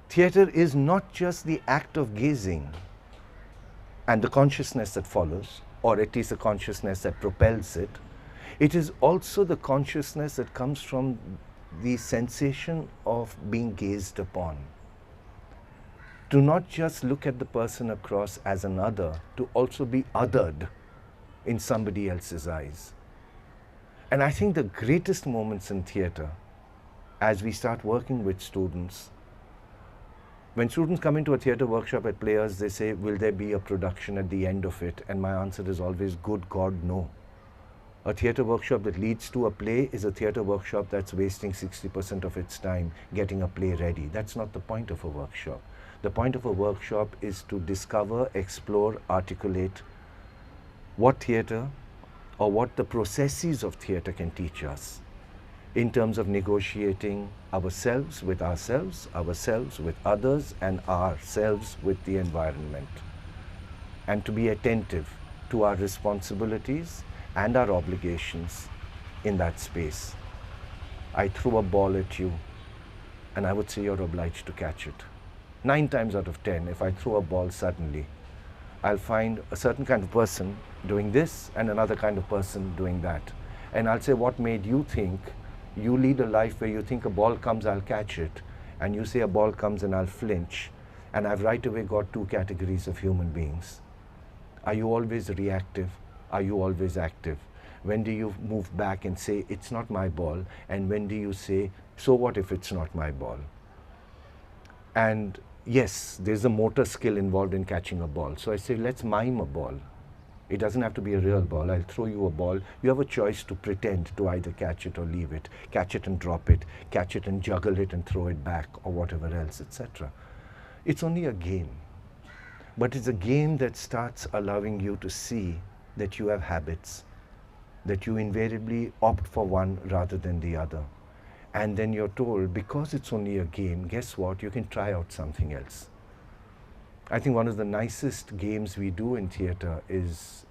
Theatre is not just the act of gazing and the consciousness that follows, or at least the consciousness that propels it. It is also the consciousness that comes from the sensation of being gazed upon. To not just look at the person across as an other, to also be othered in somebody else's eyes. And I think the greatest moments in theatre, as we start working with students, when students come into a theatre workshop at Players, they say, will there be a production at the end of it? And my answer is always, good God, no. A theatre workshop that leads to a play is a theatre workshop that's wasting 60% of its time getting a play ready. That's not the point of a workshop. The point of a workshop is to discover, explore, articulate what theatre or what the processes of theatre can teach us in terms of negotiating ourselves with ourselves with others, and ourselves with the environment. And to be attentive to our responsibilities and our obligations in that space. I threw a ball at you, and I would say you're obliged to catch it. 9 times out of 10, if I throw a ball suddenly, I'll find a certain kind of person doing this and another kind of person doing that. And I'll say, what made you think? You lead a life where you think a ball comes, I'll catch it. And you say a ball comes and I'll flinch. And I've right away got 2 categories of human beings. Are you always reactive? Are you always active? When do you move back and say, it's not my ball? And when do you say, so what if it's not my ball? And yes, there's a motor skill involved in catching a ball. So I say, let's mime a ball. It doesn't have to be a real ball. I'll throw you a ball. You have a choice to pretend to either catch it or leave it, catch it and drop it, catch it and juggle it and throw it back, or whatever else, etc. It's only a game. But it's a game that starts allowing you to see that you have habits, that you invariably opt for one rather than the other. And then you're told, because it's only a game, guess what? You can try out something else. I think one of the nicest games we do in theatre is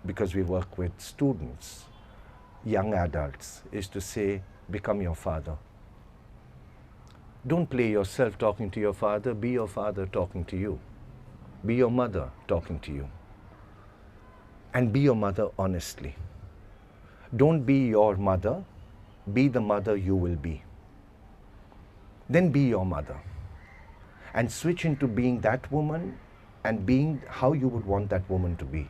because we work with students, young adults, is to say, become your father. Don't play yourself talking to your father. Be your father talking to you. Be your mother talking to you. And be your mother honestly. Don't be your mother. Be the mother you will be. Then be your mother. And switch into being that woman and being how you would want that woman to be.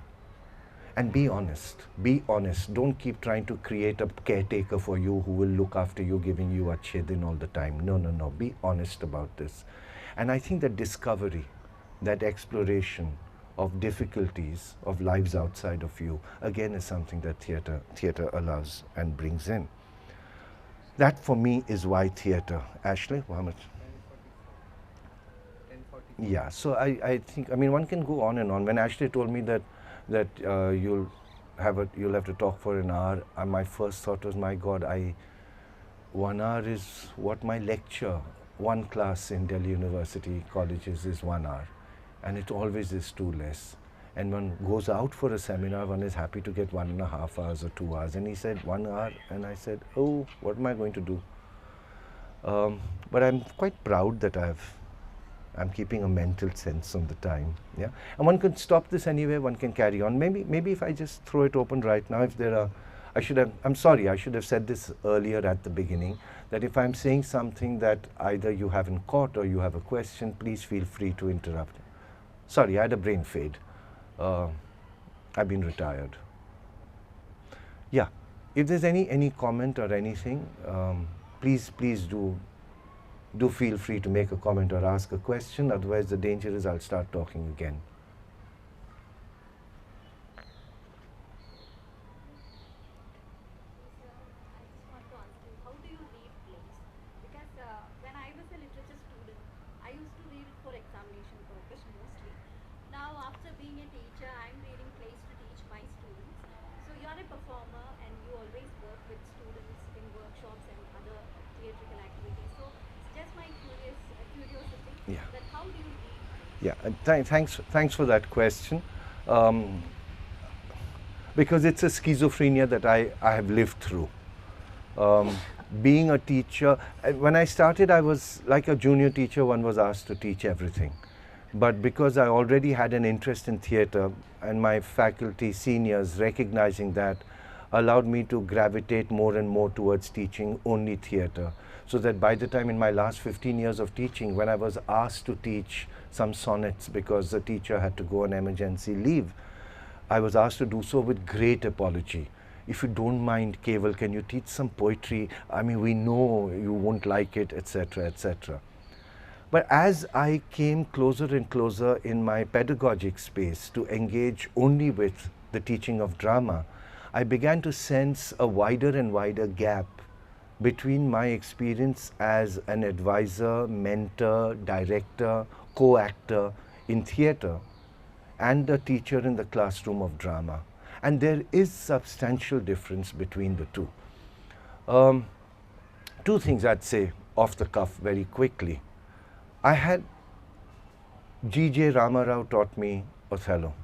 And be honest. Be honest. Don't keep trying to create a caretaker for you who will look after you, giving you a chidin all the time. No, no, no. Be honest about this. And I think that discovery, that exploration of difficulties of lives outside of you, again, is something that theatre allows and brings in. That for me is why theatre. Ashley, how much? 10:40. Yeah, so I think, I mean, one can go on and on. When Ashley told me that you'll have to talk for an hour, my first thought was, my God, 1 hour is what my lecture, one class in Delhi University colleges is 1 hour, and it always is too less. And one goes out for a seminar, one is happy to get 1.5 hours or 2 hours. And he said 1 hour, and I said, oh, what am I going to do? But I'm quite proud that I'm keeping a mental sense on the time. Yeah, and one can stop this anywhere. One can carry on. Maybe if I just throw it open right now, if there are, I'm sorry, I should have said this earlier at the beginning, that if I'm saying something that either you haven't caught or you have a question, please feel free to interrupt. Sorry, I had a brain fade. I've been retired. Yeah, if there's any comment or anything, please do feel free to make a comment or ask a question. Otherwise, the danger is I'll start talking again. Yeah, and thanks for that question. Because it's a schizophrenia that I have lived through. Being a teacher, when I started, I was like a junior teacher. One was asked to teach everything. But because I already had an interest in theatre, and my faculty seniors recognizing that, allowed me to gravitate more and more towards teaching only theatre. So that by the time in my last 15 years of teaching, when I was asked to teach some sonnets because the teacher had to go on emergency leave, I was asked to do so with great apology. If you don't mind, KEVAL, can you teach some poetry? I mean, we know you won't like it, etc., etc. But as I came closer and closer in my pedagogic space to engage only with the teaching of drama, I began to sense a wider and wider gap between my experience as an advisor, mentor, director, co-actor in theatre and a teacher in the classroom of drama. And there is substantial difference between the two. Two things I'd say off the cuff very quickly. I had G.J. Ramarao taught me Othello.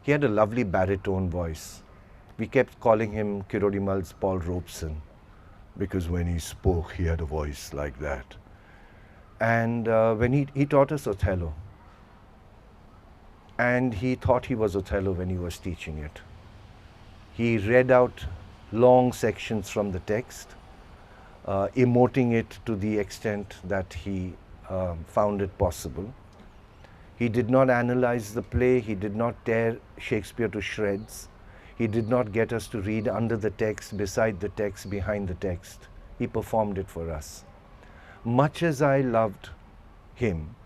He had a lovely baritone voice. We kept calling him Kirodimal's Paul Robeson, because when he spoke, he had a voice like that. And when he taught us Othello, and he thought he was Othello when he was teaching it. He read out long sections from the text, emoting it to the extent that he found it possible. He did not analyze the play. He did not tear Shakespeare to shreds. He did not get us to read under the text, beside the text, behind the text. He performed it for us. Much as I loved him,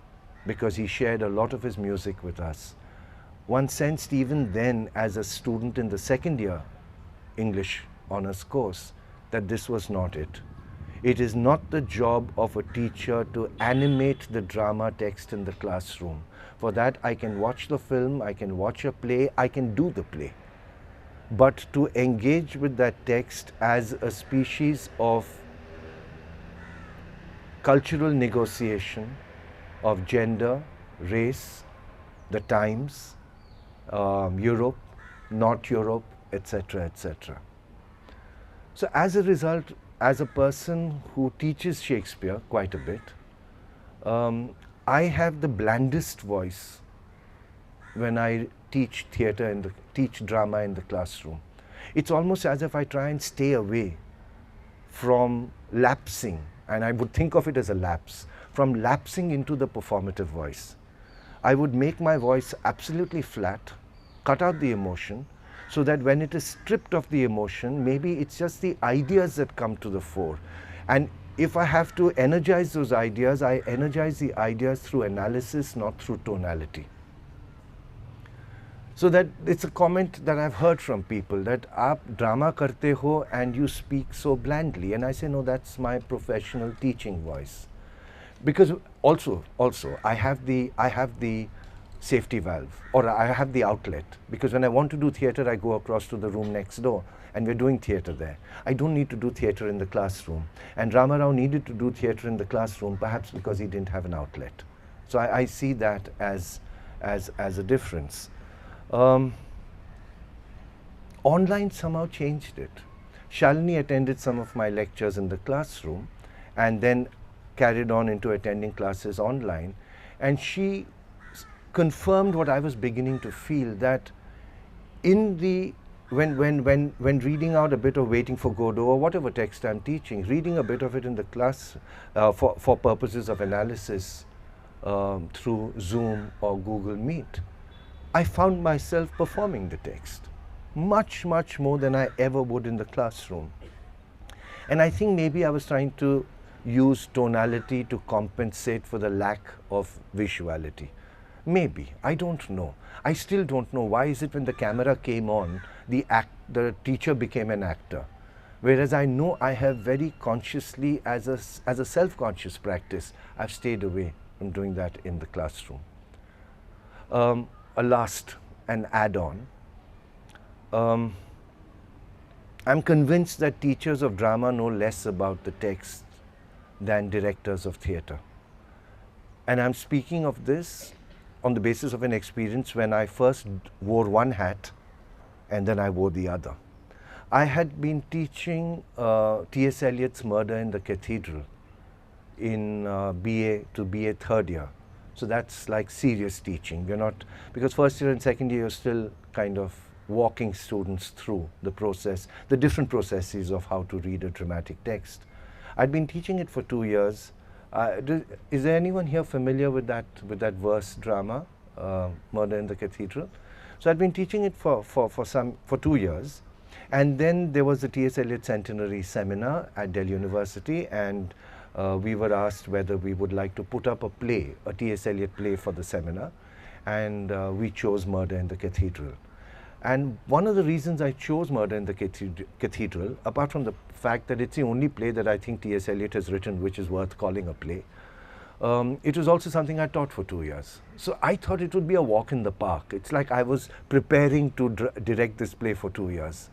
because he shared a lot of his music with us, one sensed even then as a student in the second year English honours course that this was not it. It is not the job of a teacher to animate the drama text in the classroom. For that, I can watch the film, I can watch a play, I can do the play. But to engage with that text as a species of cultural negotiation of gender, race, the times, Europe, not Europe, etc., etc. So as a result, as a person who teaches Shakespeare quite a bit, I have the blandest voice when I teach teach drama in the classroom. It's almost as if I try and stay away from lapsing, and I would think of it as a lapse, from lapsing into the performative voice. I would make my voice absolutely flat, cut out the emotion, so that when it is stripped of the emotion, maybe it's just the ideas that come to the fore. And if I have to energize those ideas, I energize the ideas through analysis, not through tonality. So that it's a comment that I've heard from people, that aap drama karte ho and you speak so blandly. And I say, no, that's my professional teaching voice. Because also I have the safety valve, or I have the outlet, because when I want to do theatre, I go across to the room next door and we're doing theatre there. I don't need to do theatre in the classroom. And Rama Rao needed to do theatre in the classroom, perhaps because he didn't have an outlet. So I see that as a difference. Online somehow changed it. Shalini attended some of my lectures in the classroom and then carried on into attending classes online, and she confirmed what I was beginning to feel, that in the when reading out a bit of Waiting for Godot or whatever text I'm teaching, reading a bit of it in the class for purposes of analysis through Zoom or Google Meet, I found myself performing the text much more than I ever would in the classroom. And I think maybe I was trying to use tonality to compensate for the lack of visuality. Maybe, I don't know. I still don't know. Why is it when the camera came on, the teacher became an actor? Whereas I know I have very consciously, as a self-conscious practice, I've stayed away from doing that in the classroom. An add-on. I'm convinced that teachers of drama know less about the text than directors of theatre. And I'm speaking of this on the basis of an experience when I first wore one hat and then I wore the other. I had been teaching T.S. Eliot's Murder in the Cathedral in BA to BA third year. So that's like serious teaching. We're not, because first year and second year you're still kind of walking students through the process, the different processes of how to read a dramatic text. I'd been teaching it for 2 years. Is there anyone here familiar with that verse drama, Murder in the Cathedral? So I'd been teaching it for 2 years, and then there was the T.S. Eliot Centenary Seminar at Delhi University, and we were asked whether we would like to put up a play, a T.S. Eliot play for the seminar, and we chose Murder in the Cathedral. And one of the reasons I chose Murder in the Cathedral, apart from the fact that it's the only play that I think T.S. Eliot has written which is worth calling a play, it was also something I taught for 2 years. So I thought it would be a walk in the park. It's like I was preparing to direct this play for 2 years.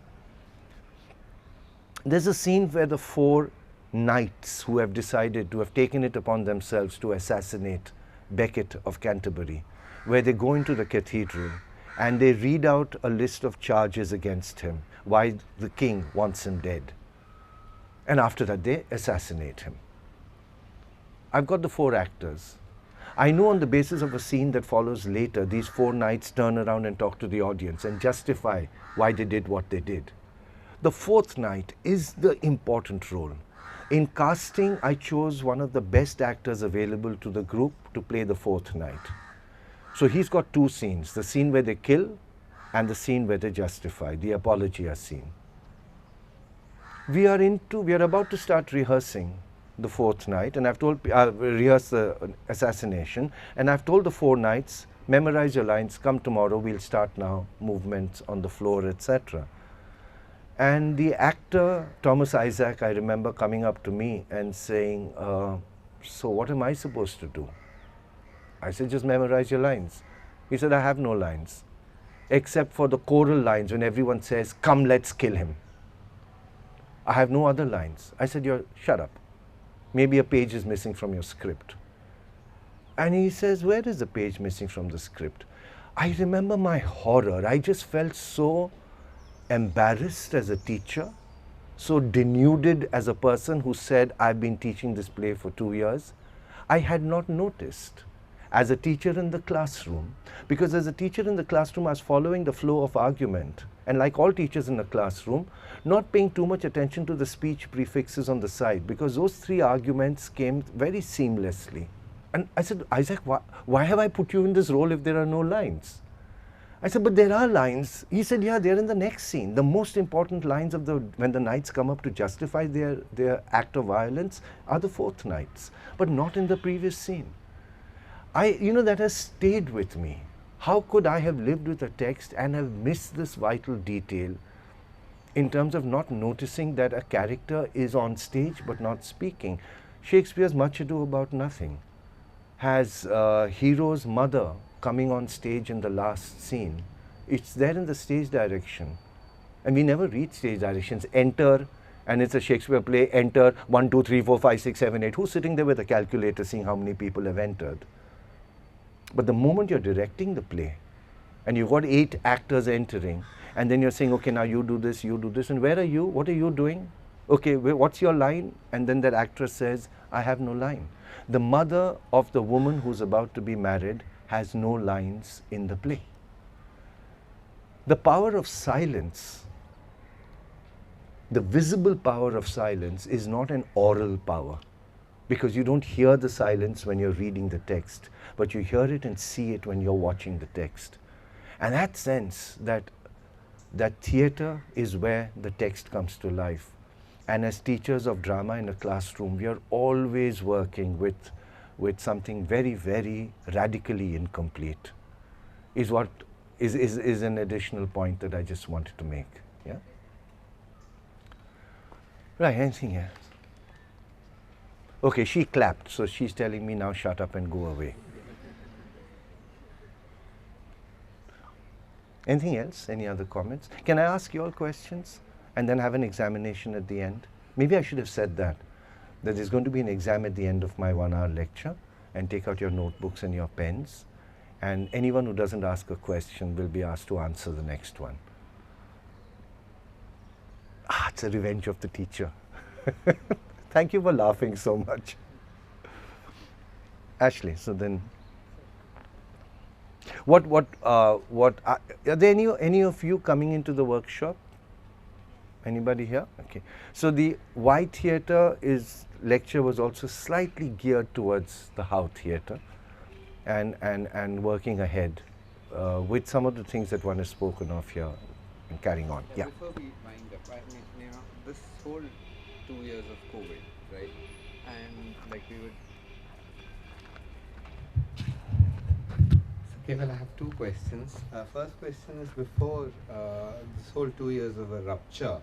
There's a scene where the 4 knights who have decided to have taken it upon themselves to assassinate Becket of Canterbury, where they go into the cathedral and they read out a list of charges against him, why the king wants him dead. And after that, they assassinate him. I've got the 4 actors. I know on the basis of a scene that follows later, these 4 knights turn around and talk to the audience and justify why they did what they did. The 4th knight is the important role. In casting, I chose one of the best actors available to the group to play the 4th knight. So he's got 2 scenes, the scene where they kill and the scene where they justify, the apologia scene. We are about to start rehearsing the 4th night, and I've told, rehearse the assassination, and I've told the 4 knights, memorize your lines, come tomorrow, we'll start now, movements on the floor, etc. And the actor, Thomas Isaac, I remember coming up to me and saying, so what am I supposed to do? I said, just memorize your lines. He said, I have no lines, except for the choral lines when everyone says, come, let's kill him. I have no other lines. I said, shut up. Maybe a page is missing from your script. And he says, where is the page missing from the script? I remember my horror. I just felt so embarrassed as a teacher, so denuded as a person who said, I've been teaching this play for 2 years, I had not noticed as a teacher in the classroom. Because as a teacher in the classroom, I was following the flow of argument. And like all teachers in the classroom, not paying too much attention to the speech prefixes on the side, because those three arguments came very seamlessly. And I said, Isaac, why have I put you in this role if there are no lines? I said, but there are lines. He said, yeah, they're in the next scene. The most important lines of when the knights come up to justify their act of violence are the fourth knights, but not in the previous scene. That has stayed with me. How could I have lived with a text and have missed this vital detail in terms of not noticing that a character is on stage but not speaking? Shakespeare's Much Ado About Nothing has hero's mother coming on stage in the last scene. It's there in the stage direction. And we never read stage directions. Enter, and it's a Shakespeare play, enter 1, 2, 3, 4, 5, 6, 7, 8. Who's sitting there with a calculator seeing how many people have entered? But the moment you're directing the play, and you've got 8 actors entering, and then you're saying, okay, now you do this, and where are you? What are you doing? Okay, what's your line? And then that actress says, I have no line. The mother of the woman who's about to be married has no lines in the play. The power of silence, the visible power of silence, is not an oral power, because you don't hear the silence when you're reading the text, but you hear it and see it when you're watching the text. And that sense that theater is where the text comes to life. And as teachers of drama in a classroom, we are always working with something very, very radically incomplete, is an additional point that I just wanted to make. Yeah? Right, anything else? Okay, she clapped, so she's telling me now shut up and go away. Anything else? Any other comments? Can I ask you all questions and then have an examination at the end? Maybe I should have said that there's going to be an exam at the end of my 1-hour lecture, and take out your notebooks and your pens, and anyone who doesn't ask a question will be asked to answer the next one. It's a revenge of the teacher. Thank you for laughing so much. Ashley, so then, are there any of you coming into the workshop? Anybody here? Okay. So the Y theatre lecture was also slightly geared towards the How theatre, and working ahead with some of the things that one has spoken of here and carrying on. Yeah. Before we wind up, I mean, this whole 2 years of COVID, right? And like we would. So, KEVAL, I have 2 questions. First question is, before this whole 2 years of a rupture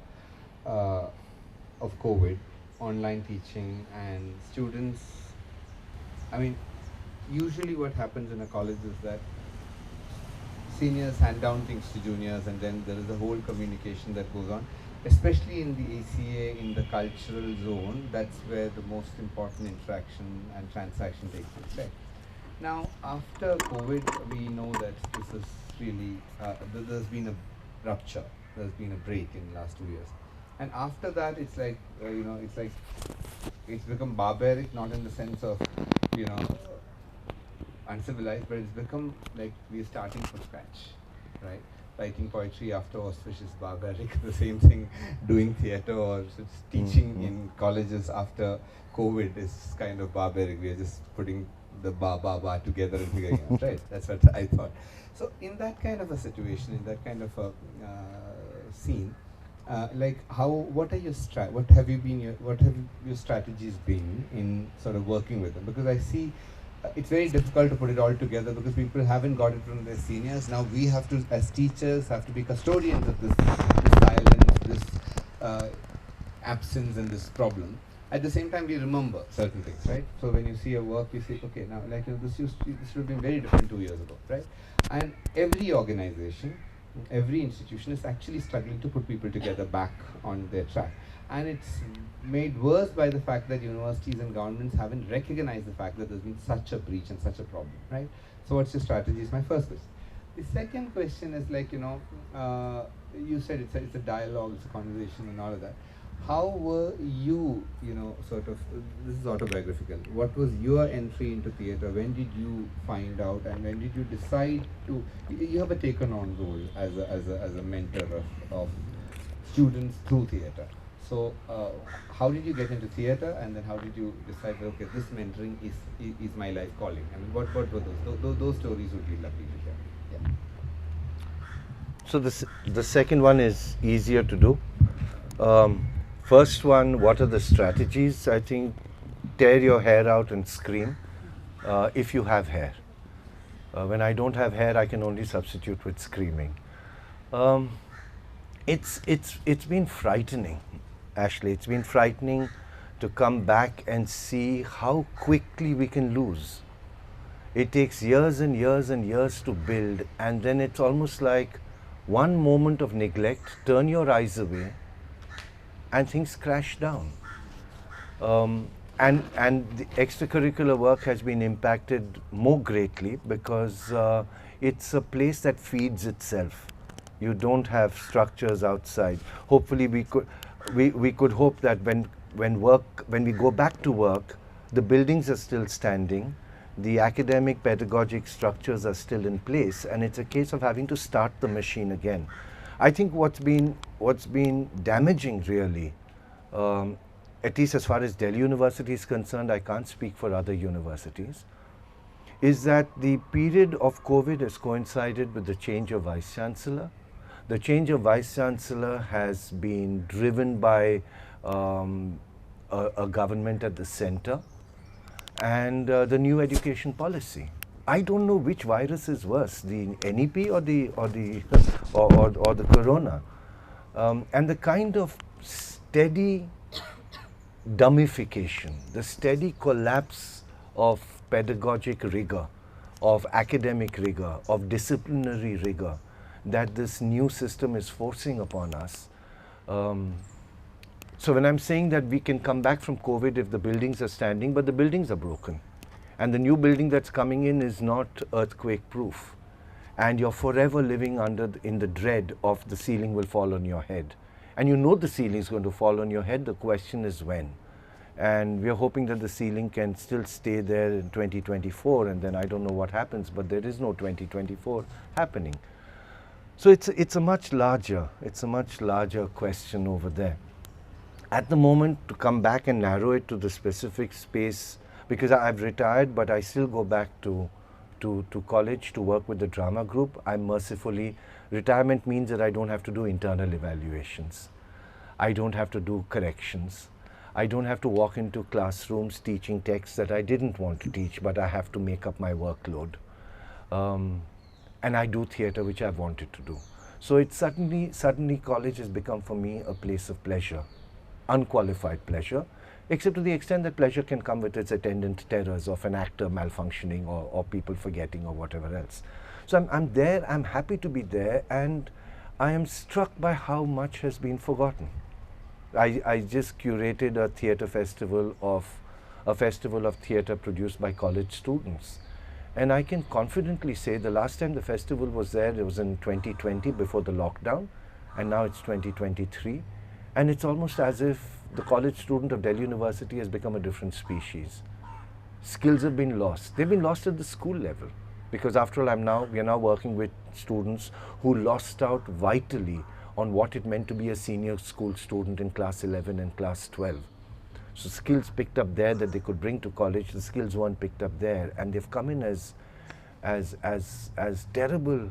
of COVID, online teaching and students, I mean, usually what happens in a college is that seniors hand down things to juniors, and then there is a whole communication that goes on, especially in the ACA, in the cultural zone. That's where the most important interaction and transaction takes place, right? Now, after COVID, we know that this is really, there's been a rupture, there's been a break in the last 2 years. And after that, it's like, it's become barbaric, not in the sense of, uncivilized, but it's become like we're starting from scratch, right? Writing poetry after Auschwitz is barbaric. The same thing, doing theatre or teaching in colleges after COVID is kind of barbaric. We are just putting the ba together and figuring out, right? That's what I thought. So in that kind of a situation, in that kind of a scene, what have your strategies been in sort of working with them? Because I see it's very difficult to put it all together because people haven't got it from their seniors. Now we have to, as teachers, have to be custodians of this silence, this absence and this problem. At the same time, we remember certain things, right? So when you see a work, you say, okay, now this would have been very different 2 years ago, right? And every organization, every institution is actually struggling to put people together back on their track. And it's made worse by the fact that universities and governments haven't recognized the fact that there's been such a breach and such a problem, right? So what's your strategy is my first question. The second question is you said it's a dialogue, it's a conversation and all of that. how were you, you know, sort of, this is autobiographical. What was your entry into theatre? When did you find out, and when did you decide to, you have a taken on role as a mentor of students through theatre. So, how did you get into theatre, and then how did you decide that, okay, this mentoring is my life calling? I mean, what were those? Those stories would be lovely to hear. Yeah. So the second one is easier to do. First one, what are the strategies? I think tear your hair out and scream if you have hair. When I don't have hair, I can only substitute with screaming. Um, it's been frightening, Ashley. It's been frightening to come back and see how quickly we can lose. It takes years and years and years to build, and then it's almost like one moment of neglect, turn your eyes away, and things crash down. And the extracurricular work has been impacted more greatly because it's a place that feeds itself. You don't have structures outside. Hopefully, we could hope that when we go back to work, the buildings are still standing, the academic pedagogic structures are still in place, and it's a case of having to start the machine again. I think what's been damaging really, at least as far as Delhi University is concerned, I can't speak for other universities, is that the period of COVID has coincided with the change of Vice Chancellor. The change of Vice Chancellor has been driven by a government at the center and the new education policy. I don't know which virus is worse, the NEP or the or the corona, and the kind of steady dummification, the steady collapse of pedagogic rigor, of academic rigor, of disciplinary rigor that this new system is forcing upon us. So when I'm saying that we can come back from COVID if the buildings are standing, but the buildings are broken. And the new building that's coming in is not earthquake proof. And you're forever living in the dread of the ceiling will fall on your head. And you know the ceiling is going to fall on your head, the question is when. And we're hoping that the ceiling can still stay there in 2024, and then I don't know what happens, but there is no 2024 happening. So it's a much larger question over there. At the moment, to come back and narrow it to the specific space, because I've retired, but I still go back to college to work with the drama group. Retirement means that I don't have to do internal evaluations. I don't have to do corrections. I don't have to walk into classrooms teaching texts that I didn't want to teach, but I have to make up my workload. And I do theatre, which I've wanted to do. So it's suddenly college has become for me a place of pleasure, unqualified pleasure, except to the extent that pleasure can come with its attendant terrors of an actor malfunctioning or people forgetting or whatever else. So I'm there, I'm happy to be there, and I am struck by how much has been forgotten. I just curated a theatre festival of theatre produced by college students. And I can confidently say the last time the festival was there, it was in 2020 before the lockdown, and now it's 2023. And it's almost as if the college student of Delhi University has become a different species. Skills have been lost. They've been lost at the school level. Because after all, we are now working with students who lost out vitally on what it meant to be a senior school student in class 11 and class 12. So skills picked up there that they could bring to college, the skills weren't picked up there, and they've come in as terrible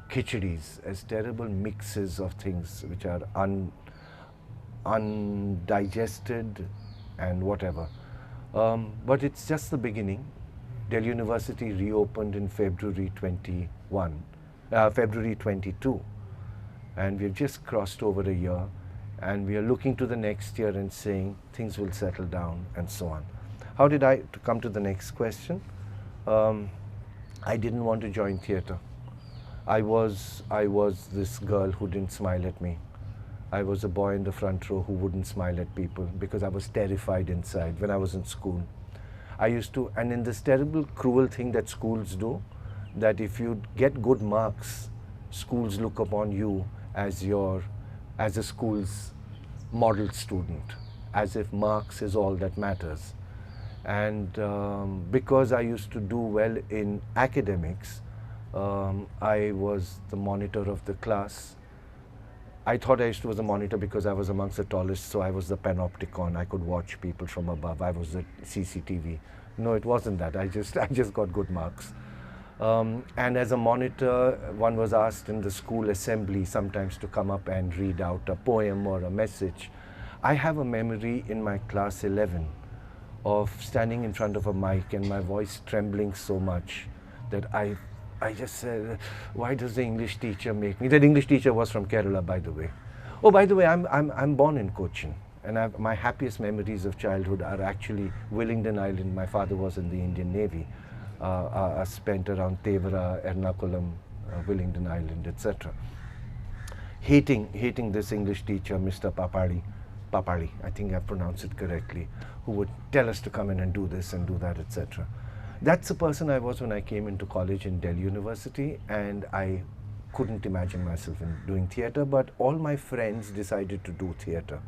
khichadis, as terrible mixes of things which are undigested and whatever. But it's just the beginning. Delhi University reopened in February 22, and we've just crossed over a year, and we are looking to the next year and saying things will settle down and so on. How did I come to the next question? I didn't want to join theatre. I was this girl who didn't smile at me. I was a boy in the front row who wouldn't smile at people because I was terrified inside when I was in school. And in this terrible, cruel thing that schools do, that if you get good marks, schools look upon you as a school's model student, as if marks is all that matters. And because I used to do well in academics, I was the monitor of the class. I thought I was a monitor because I was amongst the tallest, so I was the panopticon. I could watch people from above. I was the CCTV. No, it wasn't that. I just got good marks. And as a monitor, one was asked in the school assembly sometimes to come up and read out a poem or a message. I have a memory in my class 11 of standing in front of a mic and my voice trembling so much that I just said, why does the English teacher make me? That English teacher was from Kerala, by the way. Oh, by the way, I'm born in Cochin, and my happiest memories of childhood are actually Willingdon Island. My father was in the Indian Navy. I spent around Tevara, Ernakulam, Willingdon Island, etc. Hating this English teacher, Mr. Papali, I think I pronounced it correctly, who would tell us to come in and do this and do that, etc. That's the person I was when I came into college in Delhi University, and I couldn't imagine myself in doing theatre, but all my friends decided to do theatre.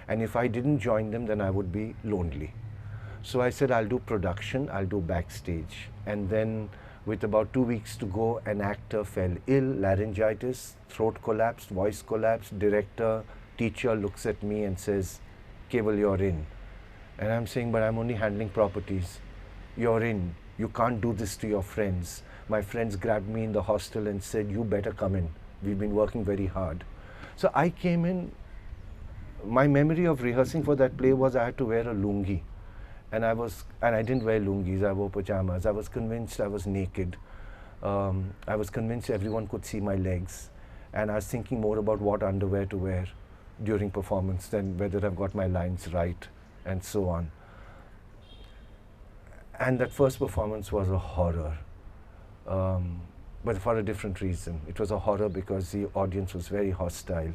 And if I didn't join them, then I would be lonely. So I said, I'll do production, I'll do backstage. And then with about 2 weeks to go, an actor fell ill, laryngitis, throat collapsed, voice collapsed. Director, teacher looks at me and says, KEVAL, you're in. And I'm saying, but I'm only handling properties. You're in. You can't do this to your friends. My friends grabbed me in the hostel and said, you better come in. We've been working very hard. So I came in. My memory of rehearsing for that play was I had to wear a lungi. And I didn't wear lungis, I wore pajamas. I was convinced I was naked. I was convinced everyone could see my legs. And I was thinking more about what underwear to wear during performance than whether I've got my lines right and so on. And that first performance was a horror, but for a different reason. It was a horror because the audience was very hostile.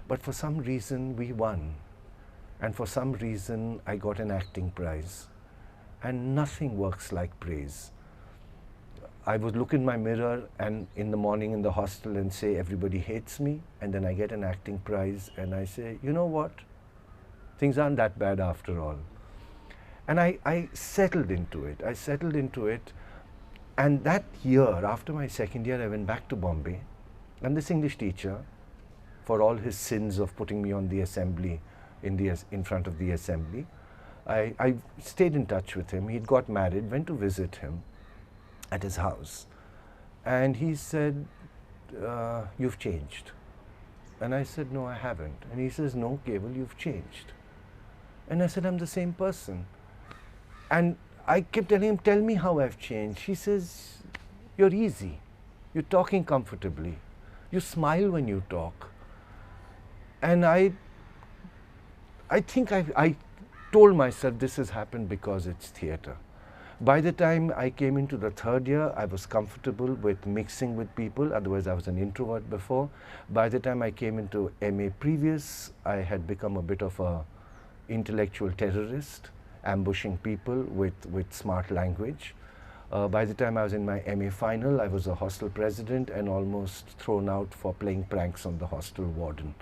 But for some reason, we won. And for some reason, I got an acting prize. And nothing works like praise. I would look in my mirror and in the morning in the hostel and say, everybody hates me. And then I get an acting prize and I say, you know what? Things aren't that bad after all. And I settled into it. I settled into it. And that year, after my second year, I went back to Bombay. And this English teacher, for all his sins of putting me on the assembly, in front of the assembly, I stayed in touch with him. He'd got married, went to visit him at his house. And he said, you've changed. And I said, no, I haven't. And he says, no, KEVAL, you've changed. And I said, I'm the same person. And I kept telling him, tell me how I've changed. He says, you're easy. You're talking comfortably. You smile when you talk. And I think I told myself this has happened because it's theatre. By the time I came into the third year, I was comfortable with mixing with people. Otherwise, I was an introvert before. By the time I came into MA previous, I had become a bit of a intellectual terrorist, ambushing people with smart language. By the time I was in my MA final, I was a hostel president and almost thrown out for playing pranks on the hostel warden.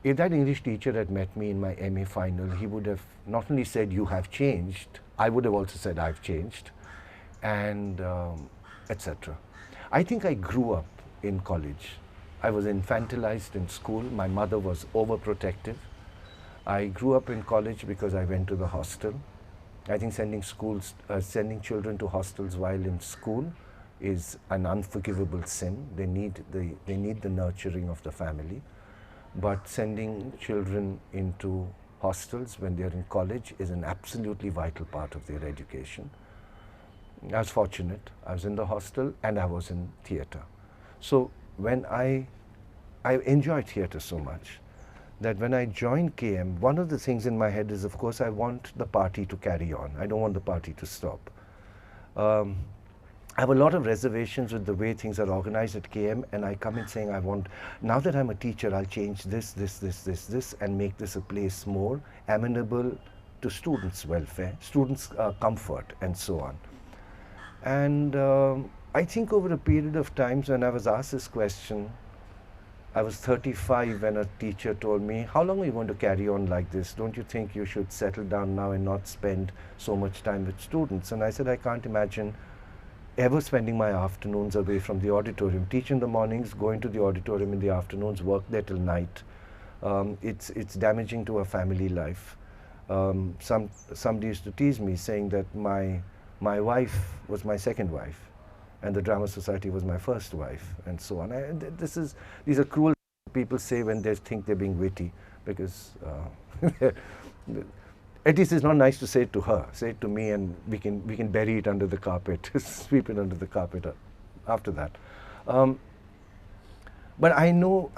If that English teacher had met me in my MA final, he would have not only said, you have changed, I would have also said, I've changed, and etc. I think I grew up in college. I was infantilized in school. My mother was overprotective. I grew up in college because I went to the hostel. I think sending children to hostels while in school is an unforgivable sin. They need the nurturing of the family. But sending children into hostels when they're in college is an absolutely vital part of their education. I was fortunate. I was in the hostel and I was in theatre. So when I enjoyed theatre so much that when I joined KM, one of the things in my head is, of course, I want the party to carry on. I don't want the party to stop. I have a lot of reservations with the way things are organized at KM, and I come in saying, now that I'm a teacher, I'll change this, and make this a place more amenable to students' welfare, students' comfort, and so on. And I think over a period of times when I was asked this question, I was 35 when a teacher told me, how long are you going to carry on like this? Don't you think you should settle down now and not spend so much time with students? And I said, I can't imagine ever spending my afternoons away from the auditorium. Teach in the mornings, go into the auditorium in the afternoons, work there till night. It's damaging to a family life. Somebody used to tease me saying that my wife was my second wife and the Drama Society was my first wife, and so on. These are cruel people say when they think they're being witty, because at least it's not nice to say it to her. Say it to me and we can bury it under the carpet, sweep it under the carpet after that. But I know,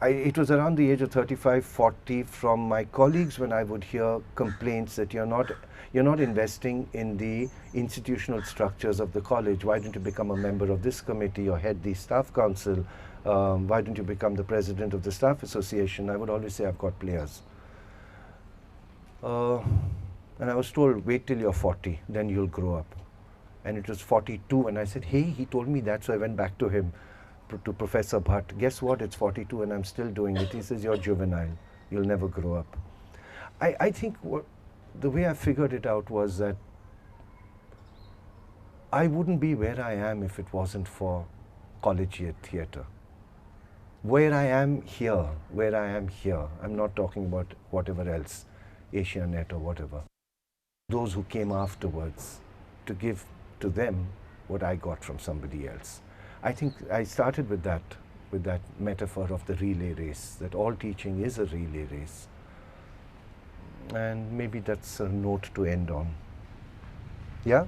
it was around the age of 35, 40 from my colleagues when I would hear complaints that you're not investing in the institutional structures of the college. Why don't you become a member of this committee or head the staff council? Why don't you become the president of the staff association? I would always say, I've got players. And I was told, wait till you're 40, then you'll grow up. And it was 42, and I said, hey, he told me that, so I went back to him, to Professor Bhatt. Guess what, it's 42 and I'm still doing it. He says, you're juvenile, you'll never grow up. I think the way I figured it out was that I wouldn't be where I am if it wasn't for collegiate theatre. Where I am here, I'm not talking about whatever else, Asianet or whatever. Those who came afterwards, to give to them what I got from somebody else. I think I started with that metaphor of the relay race, that all teaching is a relay race. And maybe that's a note to end on. Yeah?